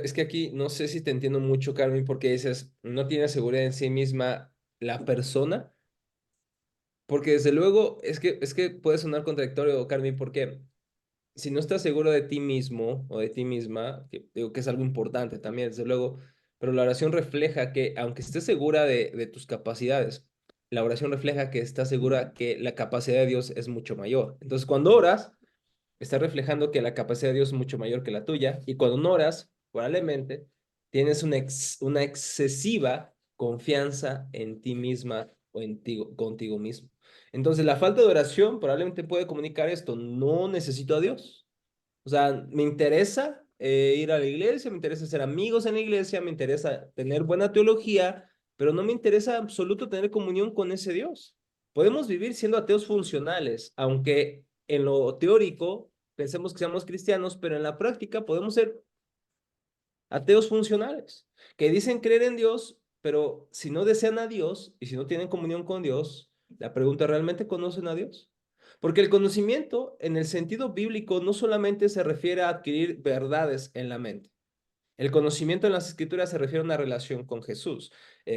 es que aquí no sé si te entiendo mucho, Carmen, porque dices, no tiene seguridad en sí misma la persona, porque desde luego es que puede sonar contradictorio, Carmen, porque si no estás seguro de ti mismo o de ti misma, que digo que es algo importante también, desde luego, pero la oración refleja que, aunque estés segura de tus capacidades, la oración refleja que estás segura que la capacidad de Dios es mucho mayor. Entonces, cuando oras, está reflejando que la capacidad de Dios es mucho mayor que la tuya, y cuando no oras, probablemente tienes una excesiva confianza en ti misma o contigo mismo. Entonces, la falta de oración probablemente puede comunicar esto: no necesito a Dios. O sea, me interesa ir a la iglesia, me interesa ser amigos en la iglesia, me interesa tener buena teología, pero no me interesa en absoluto tener comunión con ese Dios. Podemos vivir siendo ateos funcionales, aunque en lo teórico pensemos que seamos cristianos, pero en la práctica podemos ser ateos funcionales, que dicen creer en Dios, pero si no desean a Dios y si no tienen comunión con Dios, la pregunta, ¿realmente conocen a Dios? Porque el conocimiento en el sentido bíblico no solamente se refiere a adquirir verdades en la mente. El conocimiento en las escrituras se refiere a una relación con Jesús.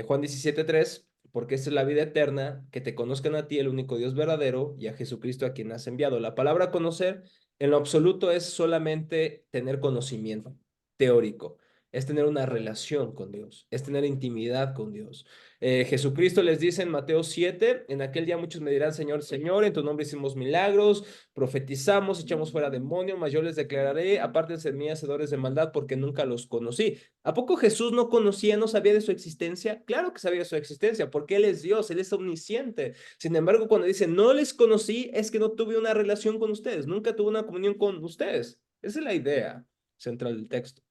Juan 17:3, porque esta es la vida eterna, que te conozcan a ti, el único Dios verdadero, y a Jesucristo a quien has enviado. La palabra conocer en lo absoluto es solamente tener conocimiento teórico, es tener una relación con Dios, es tener intimidad con Dios. Jesucristo les dice en Mateo 7, en aquel día muchos me dirán, Señor, Señor, en tu nombre hicimos milagros, profetizamos, echamos fuera demonios, mas yo les declararé, apártense de mí, hacedores de maldad, porque nunca los conocí. ¿A poco Jesús no conocía, no sabía de su existencia? Claro que sabía de su existencia, porque Él es Dios, Él es omnisciente. Sin embargo, cuando dice, no les conocí, es que no tuve una relación con ustedes, nunca tuve una comunión con ustedes. Esa es la idea central del texto.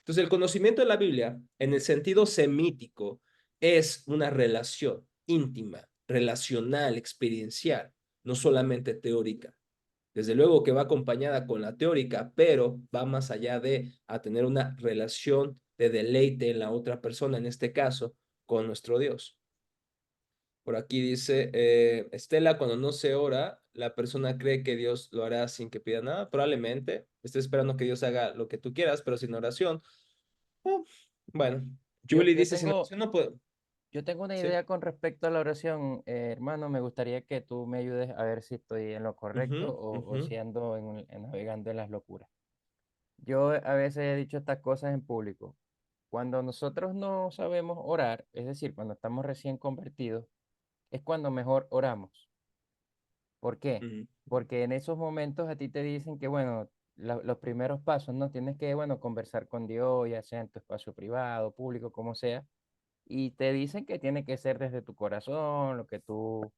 Entonces, el conocimiento de la Biblia, en el sentido semítico, es una relación íntima, relacional, experiencial, no solamente teórica. Desde luego que va acompañada con la teórica, pero va más allá de a tener una relación de deleite en la otra persona, en este caso, con nuestro Dios. Por aquí dice, Estela, cuando no se ora, la persona cree que Dios lo hará sin que pida nada. Probablemente esté esperando que Dios haga lo que tú quieras, pero sin oración. Oh, bueno, Yo, Julie yo dice, sin tengo, oración no puedo. yo tengo una Sí. idea con respecto a la oración, hermano. Me gustaría que tú me ayudes a ver si estoy en lo correcto Ujú, o ujú, si ando navegando en las locuras. Yo a veces he dicho estas cosas en público. Cuando nosotros no sabemos orar, es decir, cuando estamos recién convertidos, es cuando mejor oramos. ¿Por qué? ujú, Porque en esos momentos a ti te dicen que, bueno, los primeros pasos, ¿no? Tienes que, bueno, conversar con Dios, ya sea en tu espacio privado, público, como sea, y te dicen que tiene que ser desde tu corazón, lo que tú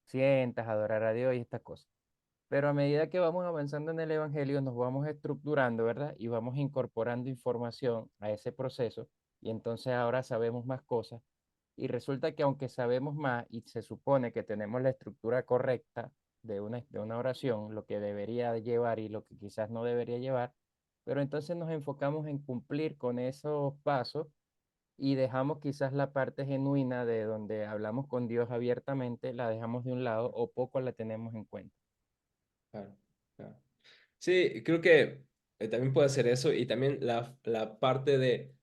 sientas, adorar a Dios y estas cosas. Pero a medida que vamos avanzando en el Evangelio, nos vamos estructurando, ¿verdad? Y vamos incorporando información a ese proceso, y entonces ahora sabemos más cosas. Y resulta que aunque sabemos más y se supone que tenemos la estructura correcta de una oración, lo que debería de llevar y lo que quizás no debería llevar, pero entonces nos enfocamos en cumplir con esos pasos y dejamos quizás la parte genuina de donde hablamos con Dios abiertamente, la dejamos de un lado o poco la tenemos en cuenta. claro, claro. Sí, creo que también puede hacer eso y también la parte de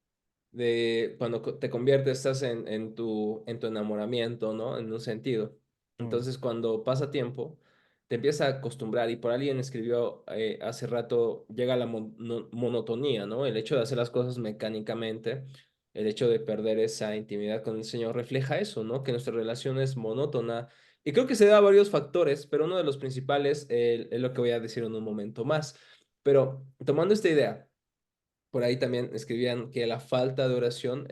cuando te conviertes, estás en tu enamoramiento, ¿no? En un sentido. Mm, Entonces, cuando pasa tiempo, te empiezas a acostumbrar y por alguien escribió hace rato, llega la monotonía, ¿no? El hecho de hacer las cosas mecánicamente, el hecho de perder esa intimidad con el Señor refleja eso, ¿no? Que nuestra relación es monótona. Y creo que se da a varios factores, pero uno de los principales es lo que voy a decir en un momento más. Pero tomando esta idea, por ahí también escribían que la falta de oración,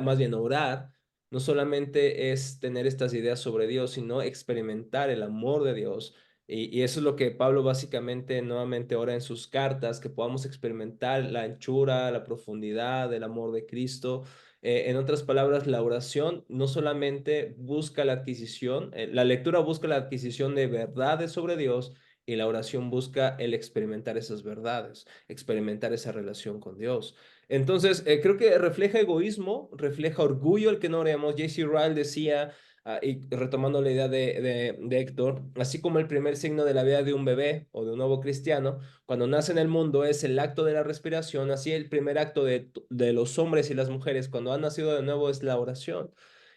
más bien orar, no solamente es tener estas ideas sobre Dios, sino experimentar el amor de Dios. Y eso es lo que Pablo básicamente nuevamente ora en sus cartas, que podamos experimentar la anchura, la profundidad del amor de Cristo. En otras palabras, la oración no solamente busca la adquisición, la lectura busca la adquisición de verdades sobre Dios y la oración busca el experimentar esas verdades, experimentar esa relación con Dios. Entonces, creo que refleja egoísmo, refleja orgullo el que no oremos. J.C. Ryle decía, y retomando la idea de Héctor, así como el primer signo de la vida de un bebé o de un nuevo cristiano, cuando nace en el mundo es el acto de la respiración, así el primer acto de los hombres y las mujeres cuando han nacido de nuevo es la oración.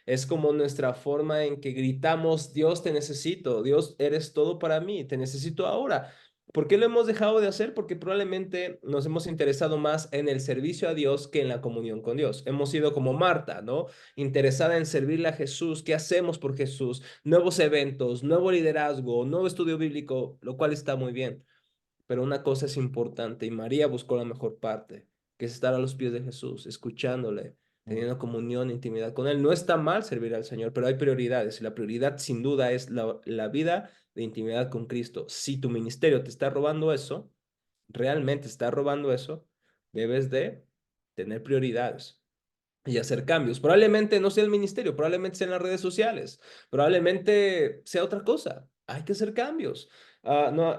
Es como nuestra forma en que gritamos, Dios te necesito, Dios eres todo para mí, te necesito ahora. ¿Por qué lo hemos dejado de hacer? Porque probablemente nos hemos interesado más en el servicio a Dios que en la comunión con Dios. Hemos sido como Marta, ¿no? Interesada en servirle a Jesús. ¿Qué hacemos por Jesús? Nuevos eventos, nuevo liderazgo, nuevo estudio bíblico, lo cual está muy bien. Pero una cosa es importante y María buscó la mejor parte, que es estar a los pies de Jesús, escuchándole, mm, teniendo comunión, intimidad con Él. No está mal servir al Señor, pero hay prioridades y la prioridad sin duda es la vida de intimidad con Cristo. Si tu ministerio te está robando eso, realmente está robando eso, debes de tener prioridades y hacer cambios. Probablemente no sea el ministerio, probablemente sean las redes sociales, probablemente sea otra cosa. Hay que hacer cambios. No,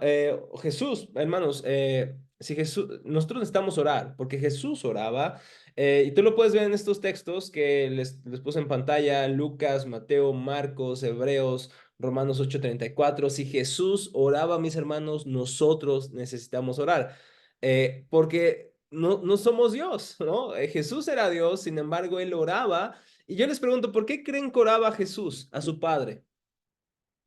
Jesús, hermanos, si Jesús, nosotros necesitamos orar, porque Jesús oraba, y tú lo puedes ver en estos textos que les puse en pantalla, Lucas, Mateo, Marcos, Hebreos, Romanos 8:34. Si Jesús oraba, mis hermanos, nosotros necesitamos orar, porque no somos Dios, ¿no? Jesús era Dios, sin embargo, él oraba, y yo les pregunto, ¿por qué creen que oraba Jesús a su Padre?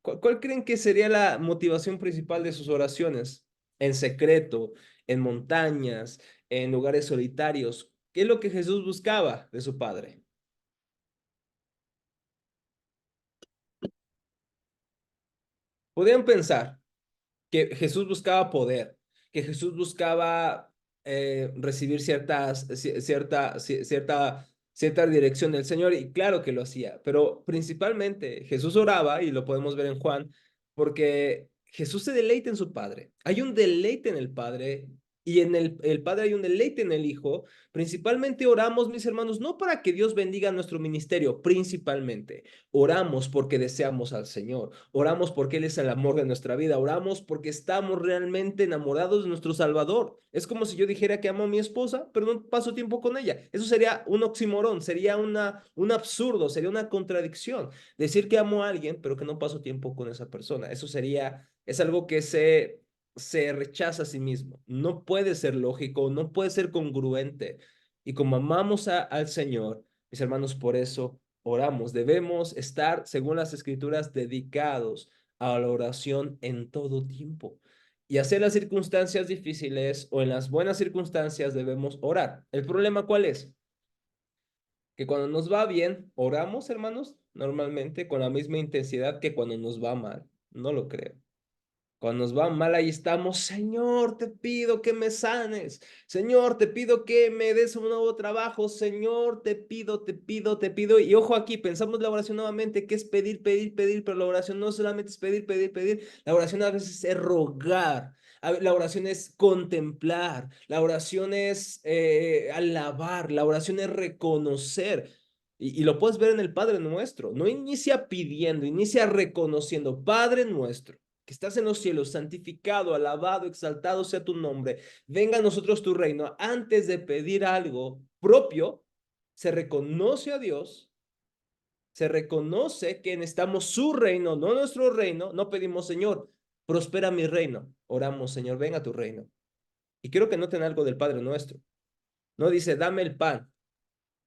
¿Cuál creen que sería la motivación principal de sus oraciones? En secreto, en montañas, en lugares solitarios. ¿Qué es lo que Jesús buscaba de su Padre? Podrían pensar que Jesús buscaba poder, que Jesús buscaba recibir cierta dirección del Señor, y claro que lo hacía, pero principalmente Jesús oraba, y lo podemos ver en Juan, porque Jesús se deleita en su Padre. Hay un deleite en el Padre, y en el Padre hay un deleite en el Hijo. Principalmente oramos, mis hermanos, no para que Dios bendiga nuestro ministerio, principalmente. Oramos porque deseamos al Señor, oramos porque Él es el amor de nuestra vida, oramos porque estamos realmente enamorados de nuestro Salvador. Es como si yo dijera que amo a mi esposa, pero no paso tiempo con ella. Eso sería un oxímoron, sería un absurdo, sería una contradicción. Decir que amo a alguien, pero que no paso tiempo con esa persona. Eso sería, es algo que se rechaza a sí mismo. No puede ser lógico, no puede ser congruente. Y como amamos al Señor, mis hermanos, por eso oramos. Debemos estar, según las Escrituras, dedicados a la oración en todo tiempo. Y hacer las circunstancias difíciles o en las buenas circunstancias debemos orar. ¿El problema cuál es? Que cuando nos va bien, oramos, hermanos, normalmente con la misma intensidad que cuando nos va mal. No lo creo. Cuando nos va mal, ahí estamos, Señor, te pido que me sanes, Señor, te pido que me des un nuevo trabajo, Señor, te pido, te pido, te pido. Y ojo aquí, pensamos la oración nuevamente, que es pedir, pedir, pedir, pero la oración no solamente es pedir, pedir, pedir, la oración a veces es rogar, la oración es contemplar, la oración es alabar, la oración es reconocer. Y lo puedes ver en el Padre Nuestro, no inicia pidiendo, inicia reconociendo, Padre Nuestro que estás en los cielos, santificado, alabado, exaltado sea tu nombre, venga a nosotros tu reino. Antes de pedir algo propio, se reconoce a Dios, se reconoce que necesitamos su reino, no nuestro reino. No pedimos, Señor, prospera mi reino. Oramos, Señor, venga a tu reino. Y quiero que noten algo del Padre Nuestro. No dice, dame el pan,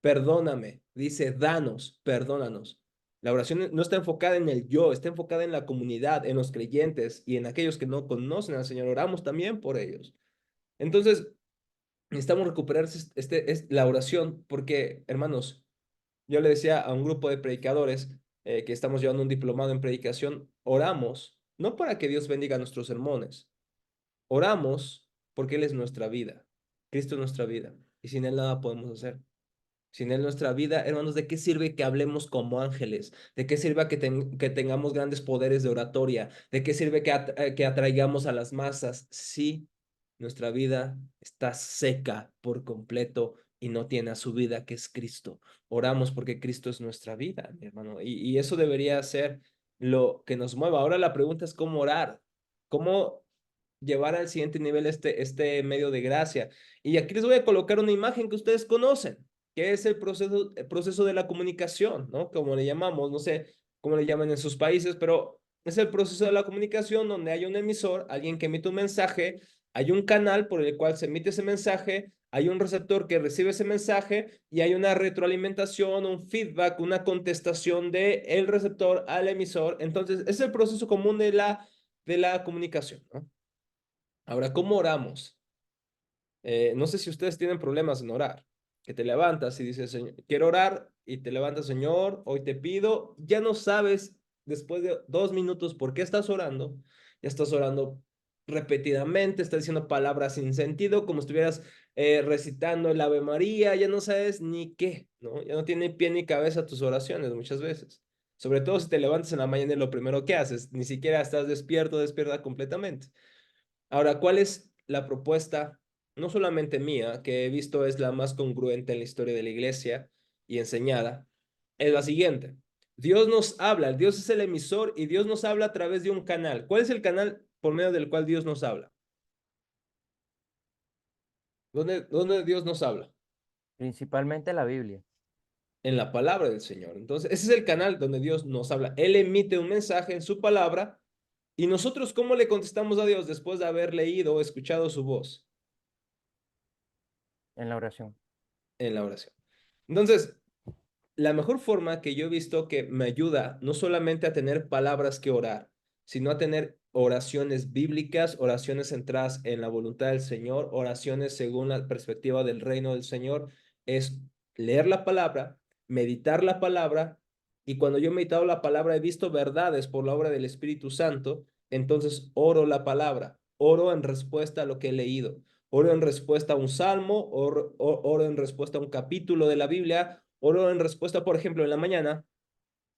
perdóname. Dice, danos, perdónanos. La oración no está enfocada en el yo, está enfocada en la comunidad, en los creyentes y en aquellos que no conocen al Señor. Oramos también por ellos. Entonces, necesitamos recuperar la oración porque, hermanos, yo le decía a un grupo de predicadores que estamos llevando un diplomado en predicación, oramos no para que Dios bendiga nuestros sermones, oramos porque Él es nuestra vida, Cristo es nuestra vida y sin Él nada podemos hacer. Sin Él nuestra vida, hermanos, ¿de qué sirve que hablemos como ángeles? ¿De qué sirve que tengamos grandes poderes de oratoria? ¿De qué sirve que atraigamos a las masas si nuestra vida está seca por completo y no tiene a su vida, que es Cristo? Oramos porque Cristo es nuestra vida, mi hermano, y eso debería ser lo que nos mueva. Ahora la pregunta es cómo orar, cómo llevar al siguiente nivel este medio de gracia. Y aquí les voy a colocar una imagen que ustedes conocen, que es el proceso de la comunicación, ¿no? Como le llamamos, no sé cómo le llaman en sus países, pero es el proceso de la comunicación donde hay un emisor, alguien que emite un mensaje, hay un canal por el cual se emite ese mensaje, hay un receptor que recibe ese mensaje y hay una retroalimentación, un feedback, una contestación de el receptor al emisor. Entonces, es el proceso común de la comunicación, ¿no? Ahora, ¿cómo oramos? No sé si ustedes tienen problemas en orar, que te levantas y dices, Señor, quiero orar, y te levantas, Señor, hoy te pido, ya no sabes después de 2 minutos por qué estás orando, ya estás orando repetidamente, estás diciendo palabras sin sentido, como estuvieras recitando el Ave María, ya no sabes ni qué, ¿no? Ya no tiene pie ni cabeza tus oraciones muchas veces. Sobre todo si te levantas en la mañana y lo primero que haces, ni siquiera estás despierto, despierta completamente. Ahora, ¿cuál es la propuesta, no solamente mía, que he visto es la más congruente en la historia de la iglesia y enseñada? Es la siguiente. Dios nos habla, Dios es el emisor y Dios nos habla a través de un canal. ¿Cuál es el canal por medio del cual Dios nos habla? ¿Dónde Dios nos habla? Principalmente la Biblia. En la palabra del Señor. Entonces, ese es el canal donde Dios nos habla. Él emite un mensaje en su palabra y nosotros, ¿cómo le contestamos a Dios después de haber leído o escuchado su voz? En la oración. En la oración. Entonces, la mejor forma que yo he visto que me ayuda no solamente a tener palabras que orar, sino a tener oraciones bíblicas, oraciones centradas en la voluntad del Señor, oraciones según la perspectiva del reino del Señor, es leer la palabra, meditar la palabra, y cuando yo he meditado la palabra he visto verdades por la obra del Espíritu Santo, entonces oro la palabra, oro en respuesta a lo que he leído. Oro en respuesta a un salmo, oro en respuesta a un capítulo de la Biblia, oro en respuesta, por ejemplo, en la mañana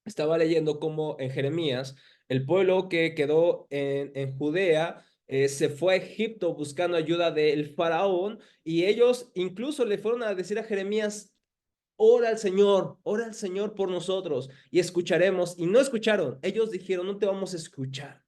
estaba leyendo cómo en Jeremías, el pueblo que quedó en Judea se fue a Egipto buscando ayuda del faraón y ellos incluso le fueron a decir a Jeremías, ora al Señor por nosotros y escucharemos. Y no escucharon, ellos dijeron, no te vamos a escuchar.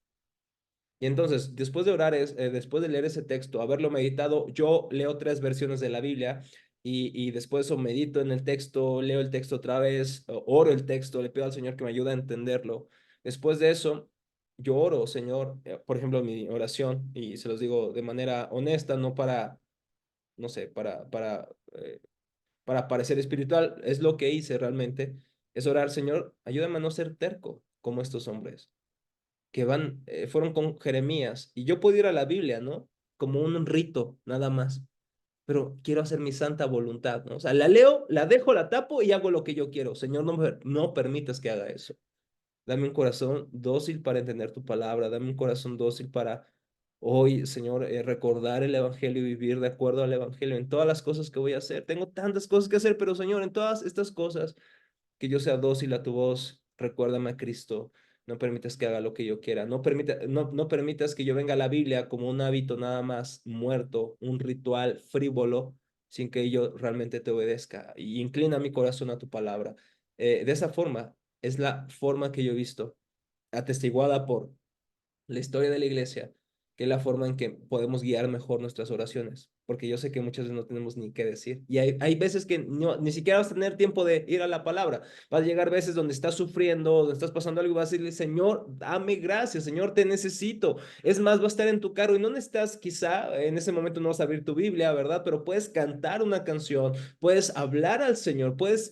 Y entonces, después de orar, después de leer ese texto, haberlo meditado, yo leo 3 versiones de la Biblia y después eso medito en el texto, leo el texto otra vez, oro el texto, le pido al Señor que me ayude a entenderlo. Después de eso, yo oro, Señor, por ejemplo, mi oración, y se los digo de manera honesta, no para, no sé, para parecer espiritual, es lo que hice realmente, es orar, Señor, ayúdame a no ser terco como estos hombres que fueron con Jeremías. Y yo puedo ir a la Biblia, ¿no? Como un rito, nada más. Pero quiero hacer mi santa voluntad, ¿no? O sea, la leo, la dejo, la tapo y hago lo que yo quiero. Señor, no permitas que haga eso. Dame un corazón dócil para entender tu palabra. Dame un corazón dócil para hoy, Señor, recordar el Evangelio y vivir de acuerdo al Evangelio en todas las cosas que voy a hacer. Tengo tantas cosas que hacer, pero Señor, en todas estas cosas que yo sea dócil a tu voz, recuérdame a Cristo, no permitas que haga lo que yo quiera, no permitas que yo venga a la Biblia como un hábito nada más muerto, un ritual frívolo, sin que yo realmente te obedezca, y inclina mi corazón a tu palabra. De esa forma, es la forma que yo he visto, atestiguada por la historia de la iglesia, que es la forma en que podemos guiar mejor nuestras oraciones, porque yo sé que muchas veces no tenemos ni qué decir, y hay veces que ni siquiera vas a tener tiempo de ir a la palabra, vas a llegar veces donde estás sufriendo, donde estás pasando algo y vas a decirle, Señor, dame gracias, Señor, te necesito, es más, va a estar en tu carro y no necesitas, quizá en ese momento no vas a abrir tu Biblia, ¿verdad? Pero puedes cantar una canción, puedes hablar al Señor, puedes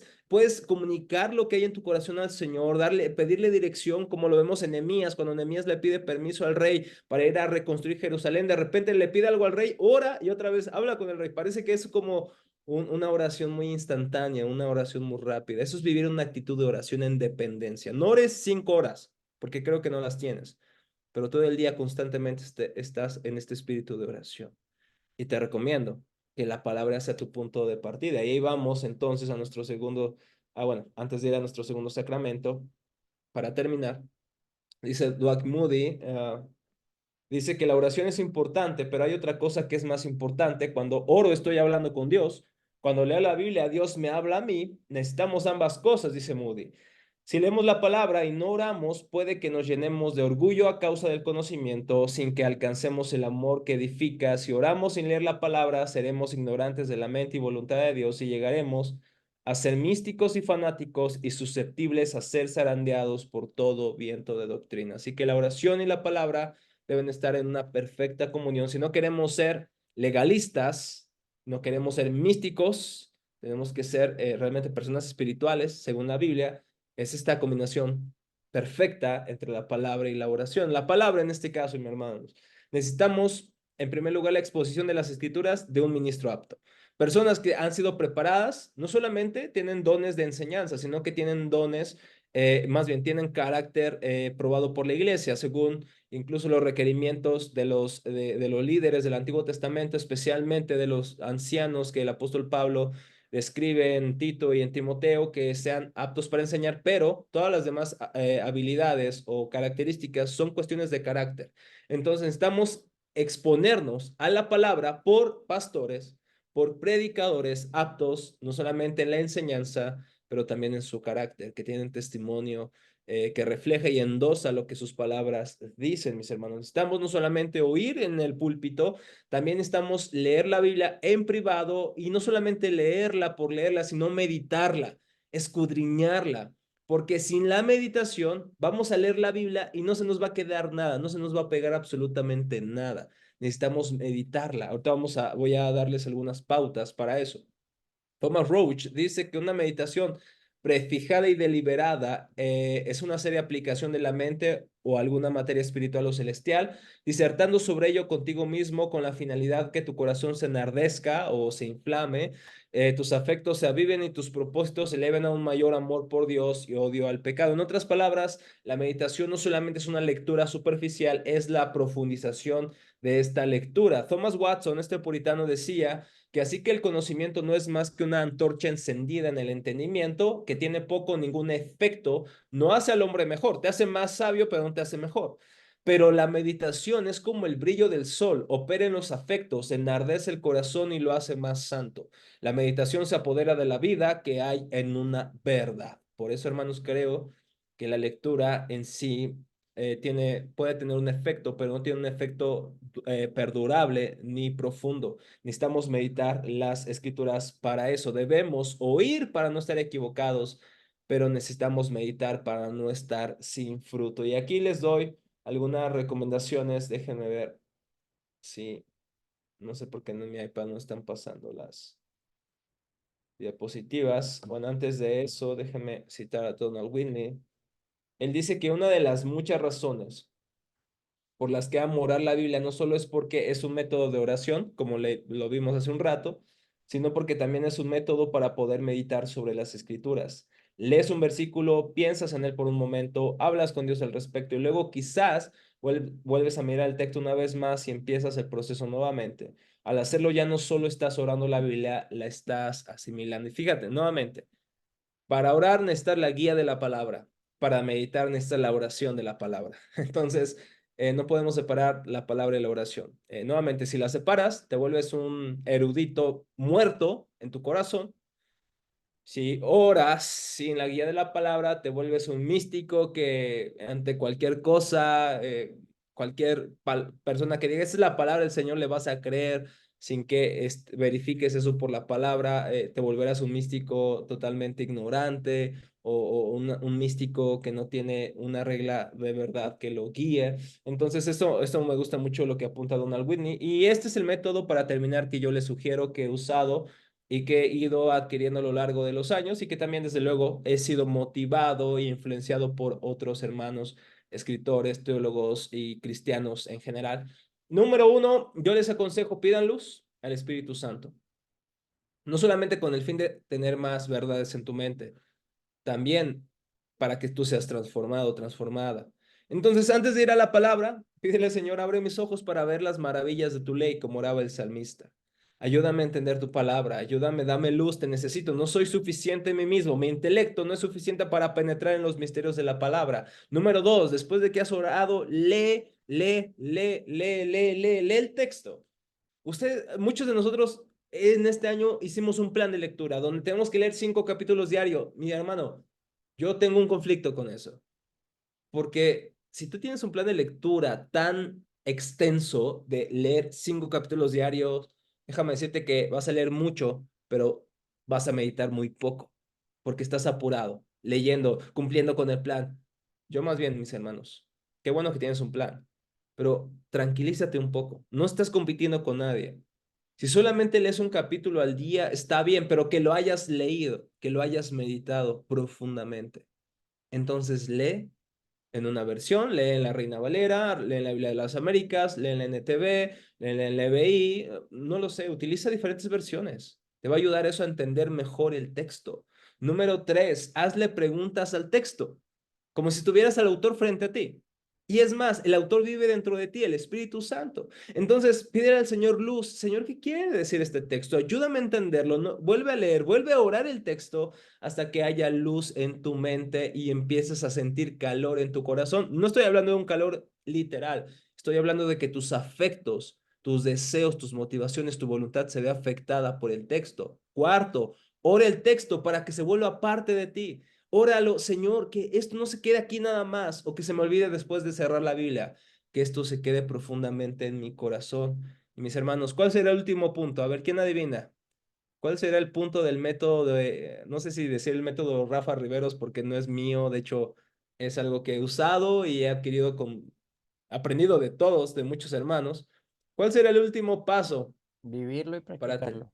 comunicar lo que hay en tu corazón al Señor, pedirle dirección, como lo vemos en Nehemías, cuando Nehemías le pide permiso al rey para ir a reconstruir Jerusalén, de repente le pide algo al rey, ora y otra vez habla con el rey. Parece que es como una oración muy instantánea, una oración muy rápida. Eso es vivir una actitud de oración en dependencia. No ores 5 horas, porque creo que no las tienes, pero todo el día constantemente estás en este espíritu de oración. Y te recomiendo que la palabra sea tu punto de partida. Y ahí vamos entonces a nuestro segundo, bueno, antes de ir a nuestro segundo sacramento, para terminar, dice Dwight Moody, dice que la oración es importante, pero hay otra cosa que es más importante. Cuando oro estoy hablando con Dios. Cuando leo la Biblia, Dios me habla a mí. Necesitamos ambas cosas, dice Moody. Si leemos la palabra y no oramos, puede que nos llenemos de orgullo a causa del conocimiento sin que alcancemos el amor que edifica. Si oramos sin leer la palabra, seremos ignorantes de la mente y voluntad de Dios y llegaremos a ser místicos y fanáticos y susceptibles a ser zarandeados por todo viento de doctrina. Así que la oración y la palabra deben estar en una perfecta comunión. Si no queremos ser legalistas, no queremos ser místicos, tenemos que ser realmente personas espirituales, según la Biblia, es esta combinación perfecta entre la palabra y la oración. La palabra en este caso, mi hermanos, necesitamos en primer lugar la exposición de las escrituras de un ministro apto. Personas que han sido preparadas, no solamente tienen dones de enseñanza, sino que tienen dones, más bien tienen carácter probado por la iglesia, según incluso los requerimientos de los líderes del Antiguo Testamento, especialmente de los ancianos que el apóstol Pablo describe en Tito y en Timoteo, que sean aptos para enseñar, pero todas las demás habilidades o características son cuestiones de carácter. Entonces necesitamos exponernos a la palabra por pastores, por predicadores aptos, no solamente en la enseñanza, pero también en su carácter, que tienen testimonio que refleja y endosa lo que sus palabras dicen, mis hermanos. Necesitamos no solamente oír en el púlpito, también necesitamos leer la Biblia en privado y no solamente leerla por leerla, sino meditarla, escudriñarla. Porque sin la meditación vamos a leer la Biblia y no se nos va a quedar nada, no se nos va a pegar absolutamente nada. Necesitamos meditarla. Ahorita voy a darles algunas pautas para eso. Thomas Roach dice que una meditación prefijada y deliberada es una seria aplicación de la mente o alguna materia espiritual o celestial, disertando sobre ello contigo mismo con la finalidad que tu corazón se enardezca o se inflame, tus afectos se aviven y tus propósitos se eleven a un mayor amor por Dios y odio al pecado. En otras palabras, la meditación no solamente es una lectura superficial, es la profundización de esta lectura. Thomas Watson, este puritano, decía que así que el conocimiento no es más que una antorcha encendida en el entendimiento, que tiene poco o ningún efecto, no hace al hombre mejor, te hace más sabio, pero no te hace mejor. Pero la meditación es como el brillo del sol, opera en los afectos, enardece el corazón y lo hace más santo. La meditación se apodera de la vida que hay en una verdad. Por eso, hermanos, creo que la lectura en sí puede tener un efecto, pero no tiene un efecto perdurable ni profundo. Necesitamos meditar las escrituras para eso. Debemos oír para no estar equivocados, pero necesitamos meditar para no estar sin fruto. Y aquí les doy algunas recomendaciones. Déjenme ver si, no sé por qué en mi iPad no están pasando las diapositivas. Bueno, antes de eso, déjenme citar a Donald Whitney. Él dice que una de las muchas razones por las que amo orar la Biblia no solo es porque es un método de oración, como lo vimos hace un rato, sino porque también es un método para poder meditar sobre las escrituras. Lees un versículo, piensas en él por un momento, hablas con Dios al respecto y luego quizás vuelves a mirar el texto una vez más y empiezas el proceso nuevamente. Al hacerlo ya no solo estás orando la Biblia, la estás asimilando. Y fíjate, nuevamente, para orar necesitas la guía de la palabra. Para meditar necesitas la oración de la palabra. Entonces, no podemos separar la palabra y la oración. Nuevamente, si la separas, te vuelves un erudito muerto en tu corazón. Si oras sin la guía de la palabra, te vuelves un místico que ante cualquier cosa, cualquier persona que diga, esa es la palabra del Señor, le vas a creer sin que verifiques eso por la palabra, te volverás un místico totalmente ignorante o un místico que no tiene una regla de verdad que lo guíe. Entonces, esto me gusta mucho lo que apunta Donald Whitney y este es el método para terminar que yo le sugiero que he usado y que he ido adquiriendo a lo largo de los años y que también desde luego he sido motivado e influenciado por otros hermanos, escritores, teólogos y cristianos en general. Número uno, yo les aconsejo pidan luz al Espíritu Santo, no solamente con el fin de tener más verdades en tu mente, también para que tú seas transformado, transformada. Entonces, antes de ir a la palabra, pídele, Señor, abre mis ojos para ver las maravillas de tu ley, como oraba el salmista. Ayúdame a entender tu palabra, ayúdame, dame luz, te necesito. No soy suficiente en mí mismo, mi intelecto no es suficiente para penetrar en los misterios de la palabra. Número dos, después de que has orado, lee el texto. Muchos de nosotros en este año hicimos un plan de lectura donde tenemos que leer 5 capítulos diarios. Mi hermano, yo tengo un conflicto con eso, porque si tú tienes un plan de lectura tan extenso de leer 5 capítulos diarios, déjame decirte que vas a leer mucho, pero vas a meditar muy poco, porque estás apurado, leyendo, cumpliendo con el plan. Yo más bien, mis hermanos, qué bueno que tienes un plan, pero tranquilízate un poco. No estás compitiendo con nadie. Si solamente lees un capítulo al día, está bien, pero que lo hayas leído, que lo hayas meditado profundamente. Entonces lee en una versión, lee en la Reina Valera, lee en la Biblia de las Américas, lee en la NTV, lee en la LBI, no lo sé, utiliza diferentes versiones. Te va a ayudar eso a entender mejor el texto. Número tres, hazle preguntas al texto como si tuvieras al autor frente a ti. Y es más, el autor vive dentro de ti, el Espíritu Santo. Entonces, pídele al Señor luz. Señor, ¿qué quiere decir este texto? Ayúdame a entenderlo. No, vuelve a leer, vuelve a orar el texto hasta que haya luz en tu mente y empieces a sentir calor en tu corazón. No estoy hablando de un calor literal. Estoy hablando de que tus afectos, tus deseos, tus motivaciones, tu voluntad se ve afectada por el texto. Cuarto, ora el texto para que se vuelva parte de ti. Óralo, Señor, que esto no se quede aquí nada más, o que se me olvide después de cerrar la Biblia, que esto se quede profundamente en mi corazón. Y mis hermanos, ¿cuál será el último punto? A ver, ¿quién adivina? ¿Cuál será el punto del método de, no sé si decir el método Rafa Riveros porque no es mío, de hecho es algo que he usado y he adquirido aprendido de todos, de muchos hermanos. ¿Cuál será el último paso Vivirlo y para ti? practicarlo.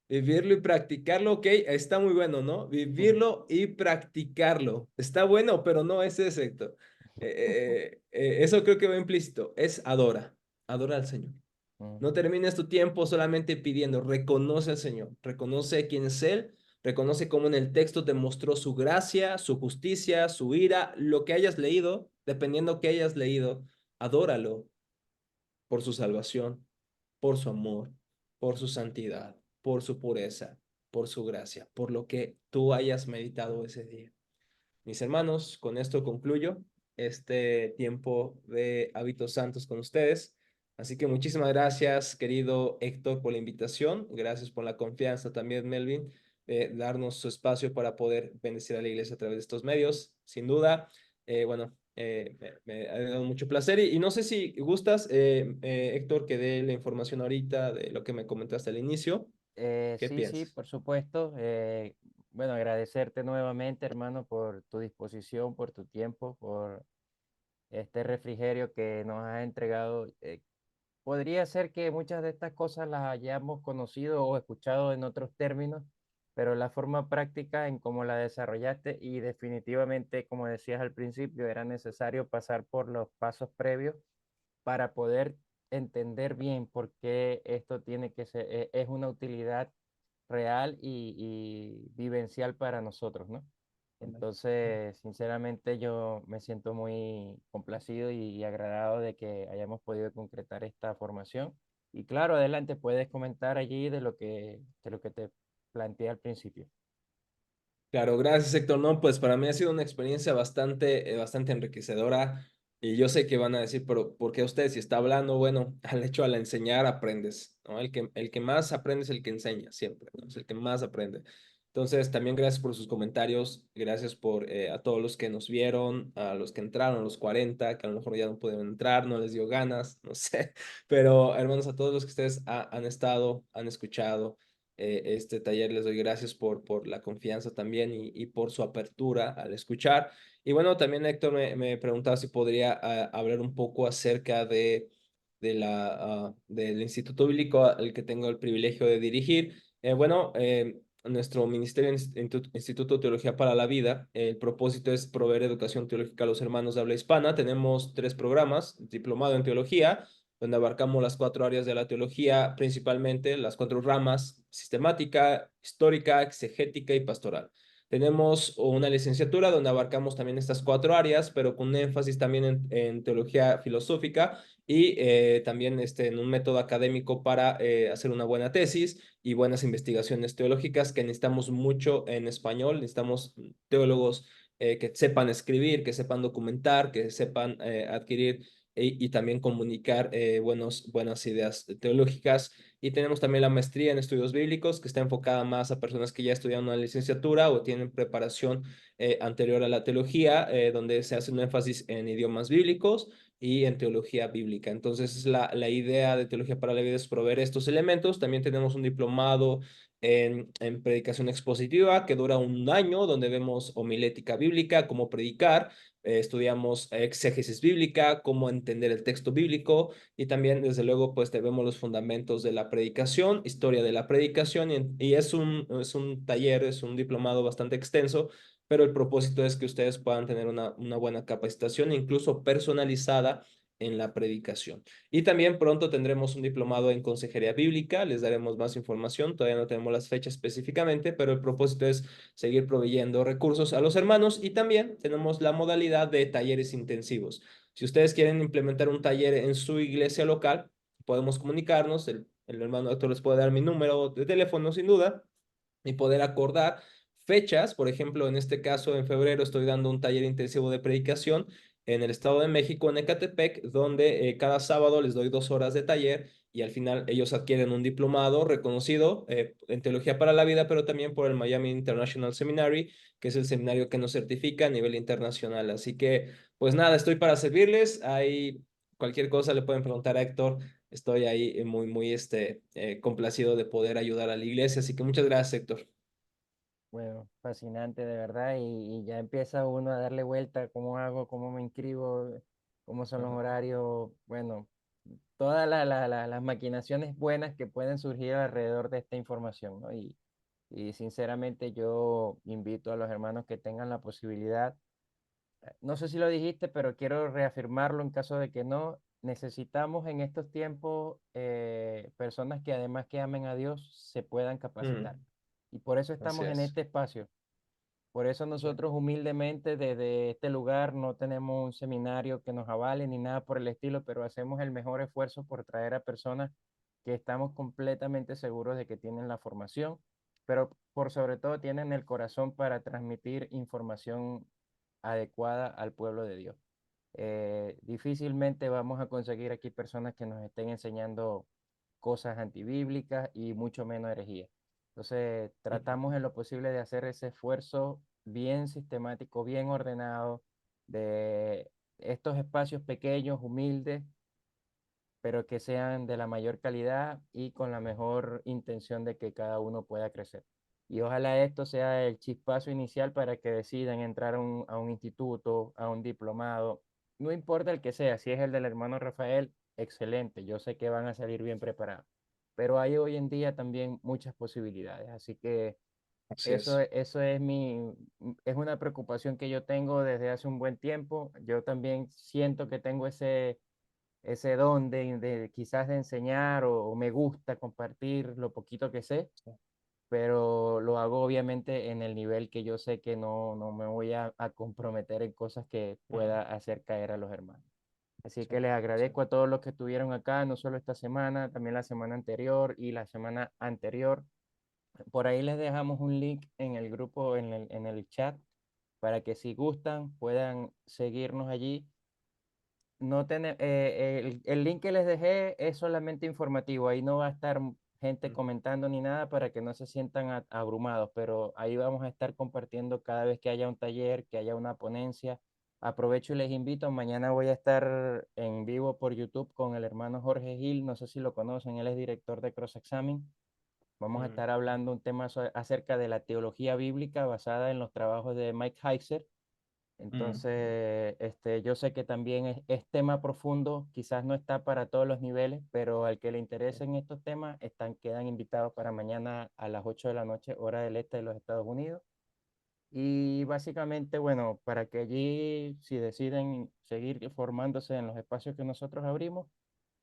Vivirlo y practicarlo, ok, está muy bueno, ¿no? Vivirlo y practicarlo. Está bueno, pero no es exacto. Eso creo que va implícito. Es adora. Adora al Señor. No Ujú. termines tu tiempo solamente pidiendo. Reconoce al Señor. Reconoce quién es Él. Reconoce cómo en el texto te mostró su gracia, su justicia, su ira, lo que hayas leído, dependiendo que hayas leído. Adóralo por su salvación, por su amor, por su santidad, por su pureza, por su gracia, por lo que tú hayas meditado ese día. Mis hermanos, con esto concluyo este tiempo de hábitos santos con ustedes. Así que muchísimas gracias, querido Héctor, por la invitación. Gracias por la confianza también, Melvin, de darnos su espacio para poder bendecir a la iglesia a través de estos medios. Sin duda, me ha dado mucho placer. Y no sé si gustas, Héctor, que dé la información ahorita de lo que me comentaste al inicio. ¿Qué Sí, sí, piensas? por supuesto. Bueno, agradecerte nuevamente, hermano, por tu disposición, por tu tiempo, por este refrigerio que nos has entregado. Podría ser que muchas de estas cosas las hayamos conocido o escuchado en otros términos, pero la forma práctica en cómo la desarrollaste y definitivamente, como decías al principio, era necesario pasar por los pasos previos para poder entender bien por qué esto tiene que ser, es una utilidad real y vivencial para nosotros, ¿no? Entonces, sinceramente, yo me siento muy complacido y agradado de que hayamos podido concretar esta formación. Y claro, adelante, puedes comentar allí de lo que te planteé al principio. Claro, gracias Héctor. No, pues para mí ha sido una experiencia bastante enriquecedora y yo sé que van a decir, pero ¿por qué usted si está hablando? Bueno, al hecho al enseñar aprendes, ¿no? El que más aprende es el que enseña siempre, ¿no? Es el que más aprende. Entonces, también gracias por sus comentarios, gracias por a todos los que nos vieron, a los que entraron, a los 40 que a lo mejor ya no pudieron entrar, no les dio ganas, no sé, pero hermanos, a todos los que ustedes han estado, han escuchado este taller. Les doy gracias por la confianza también y por su apertura al escuchar. Y bueno, también Héctor me preguntaba si podría hablar un poco acerca del Instituto Bíblico al que tengo el privilegio de dirigir. Nuestro Ministerio Instituto de Teología para la Vida, el propósito es proveer educación teológica a los hermanos de habla hispana. Tenemos 3 programas: diplomado en teología, donde abarcamos las 4 áreas de la teología, principalmente las 4 ramas: sistemática, histórica, exegética y pastoral. Tenemos una licenciatura donde abarcamos también estas 4 áreas, pero con énfasis también en teología filosófica y también en un método académico para hacer una buena tesis y buenas investigaciones teológicas, que necesitamos mucho en español. Necesitamos teólogos que sepan escribir, que sepan documentar, que sepan adquirir y también comunicar buenas ideas teológicas. Y tenemos también la maestría en estudios bíblicos, que está enfocada más a personas que ya estudian una licenciatura o tienen preparación anterior a la teología, donde se hace un énfasis en idiomas bíblicos y en teología bíblica. Entonces, la idea de Teología para la Vida es proveer estos elementos. También tenemos un diplomado en predicación expositiva que dura un año, donde vemos homilética bíblica, cómo predicar. Estudiamos exégesis bíblica, cómo entender el texto bíblico y también, desde luego, pues vemos los fundamentos de la predicación, historia de la predicación y es un taller, es un diplomado bastante extenso, pero el propósito es que ustedes puedan tener una buena capacitación, incluso personalizada en la predicación. Y también pronto tendremos un diplomado en consejería bíblica, les daremos más información, todavía no tenemos las fechas específicamente, pero el propósito es seguir proveyendo recursos a los hermanos y también tenemos la modalidad de talleres intensivos. Si ustedes quieren implementar un taller en su iglesia local, podemos comunicarnos, el hermano doctor les puede dar mi número de teléfono sin duda y poder acordar fechas. Por ejemplo, en este caso, en febrero estoy dando un taller intensivo de predicación en el Estado de México, en Ecatepec, donde cada sábado les doy 2 horas de taller y al final ellos adquieren un diplomado reconocido en Teología para la Vida, pero también por el Miami International Seminary, que es el seminario que nos certifica a nivel internacional. Así que, pues nada, estoy para servirles. Hay cualquier cosa le pueden preguntar a Héctor. Estoy ahí muy, muy complacido de poder ayudar a la iglesia. Así que muchas gracias, Héctor. Bueno, fascinante de verdad y ya empieza uno a darle vuelta, cómo hago, cómo me inscribo, cómo son los Ajá. horarios, bueno, todas las maquinaciones buenas que pueden surgir alrededor de esta información, ¿no? Y sinceramente yo invito a los hermanos que tengan la posibilidad, no sé si lo dijiste, pero quiero reafirmarlo en caso de que no, necesitamos en estos tiempos personas que además que amen a Dios se puedan capacitar. Mm, Y por eso así estamos en es. este espacio. Por eso nosotros humildemente desde este lugar no tenemos un seminario que nos avale ni nada por el estilo, pero hacemos el mejor esfuerzo por traer a personas que estamos completamente seguros de que tienen la formación, pero por sobre todo tienen el corazón para transmitir información adecuada al pueblo de Dios. Difícilmente vamos a conseguir aquí personas que nos estén enseñando cosas antibíblicas y mucho menos herejía. Entonces, Ujú, tratamos en lo posible de hacer ese esfuerzo bien sistemático, bien ordenado, de estos espacios pequeños, humildes, pero que sean de la mayor calidad y con la mejor intención de que cada uno pueda crecer. Y ojalá esto sea el chispazo inicial para que decidan entrar a un instituto, a un diplomado, no importa el que sea, si es el del hermano Rafael, excelente, yo sé que van a salir bien preparados, pero hay hoy en día también muchas posibilidades, así que así es. eso es una preocupación que yo tengo desde hace un buen tiempo, yo también siento que tengo ese don de quizás de enseñar o me gusta compartir lo poquito que sé, pero lo hago obviamente en el nivel que yo sé que no me voy a comprometer en cosas que Mm, pueda hacer caer a los hermanos. Así sí, que les sí. agradezco a todos los que estuvieron acá, no solo esta semana, también la semana anterior y la semana anterior. Por ahí les dejamos un link en el grupo, en el chat, para que si gustan puedan seguirnos allí no el link que les dejé es solamente informativo, ahí no va a estar gente Mm, comentando ni nada para que no se sientan abrumados, pero ahí vamos a estar compartiendo cada vez que haya un taller, que haya una ponencia. Aprovecho y les invito, mañana voy a estar en vivo por YouTube con el hermano Jorge Gil, no sé si lo conocen, él es director de Cross Examine. Vamos a mm, estar hablando un tema acerca de la teología bíblica basada en los trabajos de Mike Heiser. mm, Entonces, yo sé que también es tema profundo, quizás no está para todos los niveles, pero al que le interesen estos temas, quedan invitados para mañana a las 8 de la noche, hora del este de los Estados Unidos. Y básicamente, bueno, para que allí, si deciden seguir formándose en los espacios que nosotros abrimos,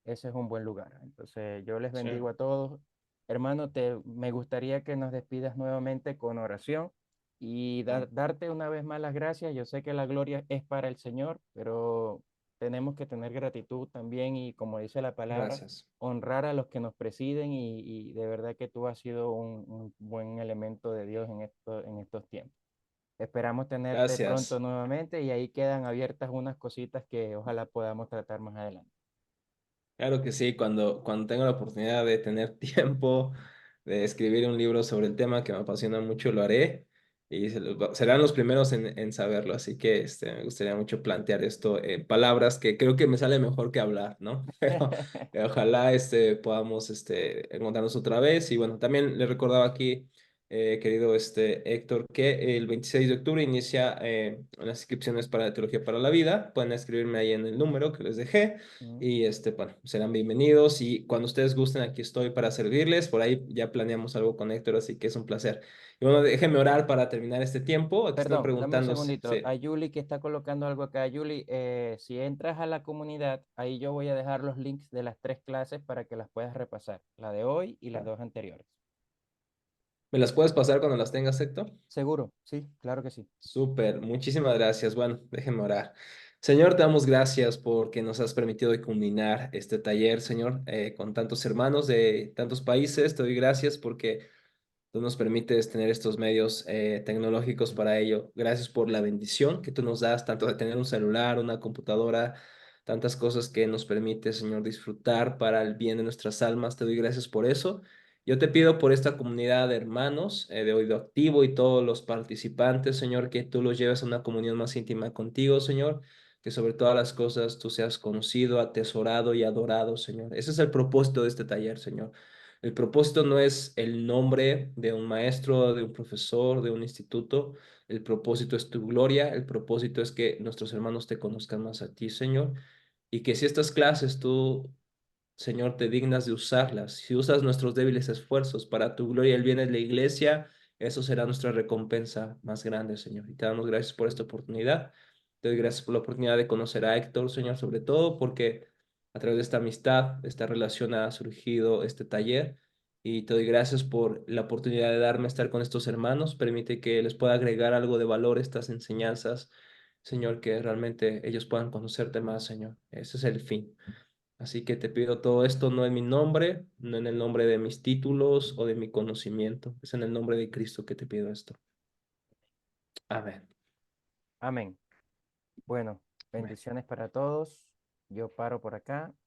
ese es un buen lugar. Entonces, yo les sí, bendigo a todos. Hermano, me gustaría que nos despidas nuevamente con oración y sí. darte una vez más las gracias. Yo sé que la gloria es para el Señor, pero tenemos que tener gratitud también y, como dice la palabra, Gracias. honrar a los que nos presiden y de verdad que tú has sido un buen elemento de Dios en estos tiempos. Esperamos tenerte pronto Gracias. nuevamente y ahí quedan abiertas unas cositas que ojalá podamos tratar más adelante. Claro que sí, cuando tenga la oportunidad de tener tiempo de escribir un libro sobre el tema que me apasiona mucho, lo haré y serán los primeros en saberlo. Así que me gustaría mucho plantear esto en palabras que creo que me sale mejor que hablar, ¿no? Pero ojalá podamos encontrarnos otra vez. Y bueno, también le recordaba aquí, querido Héctor, que el 26 de octubre inicia las inscripciones para la Teología para la Vida. Pueden escribirme ahí en el número que les dejé. Mm. Y bueno, serán bienvenidos y cuando ustedes gusten, aquí estoy para servirles. Por ahí ya planeamos algo con Héctor, así que es un placer. Y bueno, déjenme orar para terminar este tiempo. Aquí están Perdón, dame un preguntando. segundito. Sí, A Julie que está colocando algo acá. Julie, si entras a la comunidad, ahí yo voy a dejar los links de las tres clases para que las puedas repasar, la de hoy y las ah, dos anteriores. ¿me las puedes pasar cuando las tengas, Héctor? ¿Seguro? Sí, claro que sí. Súper, muchísimas gracias. Bueno, déjenme orar. Señor, te damos gracias porque nos has permitido culminar este taller, Señor, con tantos hermanos de tantos países. Te doy gracias porque Tú nos permites tener estos medios tecnológicos para ello. Gracias por la bendición que tú nos das, tanto de tener un celular, una computadora, tantas cosas que nos permite, Señor, disfrutar para el bien de nuestras almas. Te doy gracias por eso. Yo te pido por esta comunidad de hermanos de Oído Activo y todos los participantes, Señor, que tú los lleves a una comunión más íntima contigo, Señor, que sobre todas las cosas tú seas conocido, atesorado y adorado, Señor. Ese es el propósito de este taller, Señor. El propósito no es el nombre de un maestro, de un profesor, de un instituto. El propósito es tu gloria. El propósito es que nuestros hermanos te conozcan más a ti, Señor. Y que si estas clases tú, Señor, te dignas de usarlas, si usas nuestros débiles esfuerzos para tu gloria y el bien de la iglesia, eso será nuestra recompensa más grande, Señor. Y te damos gracias por esta oportunidad. Te doy gracias por la oportunidad de conocer a Héctor, Señor, sobre todo porque a través de esta amistad, de esta relación ha surgido este taller. Y te doy gracias por la oportunidad de darme a estar con estos hermanos. Permite que les pueda agregar algo de valor a estas enseñanzas, Señor, que realmente ellos puedan conocerte más, Señor. Ese es el fin. Así que te pido todo esto no en mi nombre, no en el nombre de mis títulos o de mi conocimiento. Es en el nombre de Cristo que te pido esto. Amén. Amén. Bueno, Amén. bendiciones para todos. Yo paro por acá.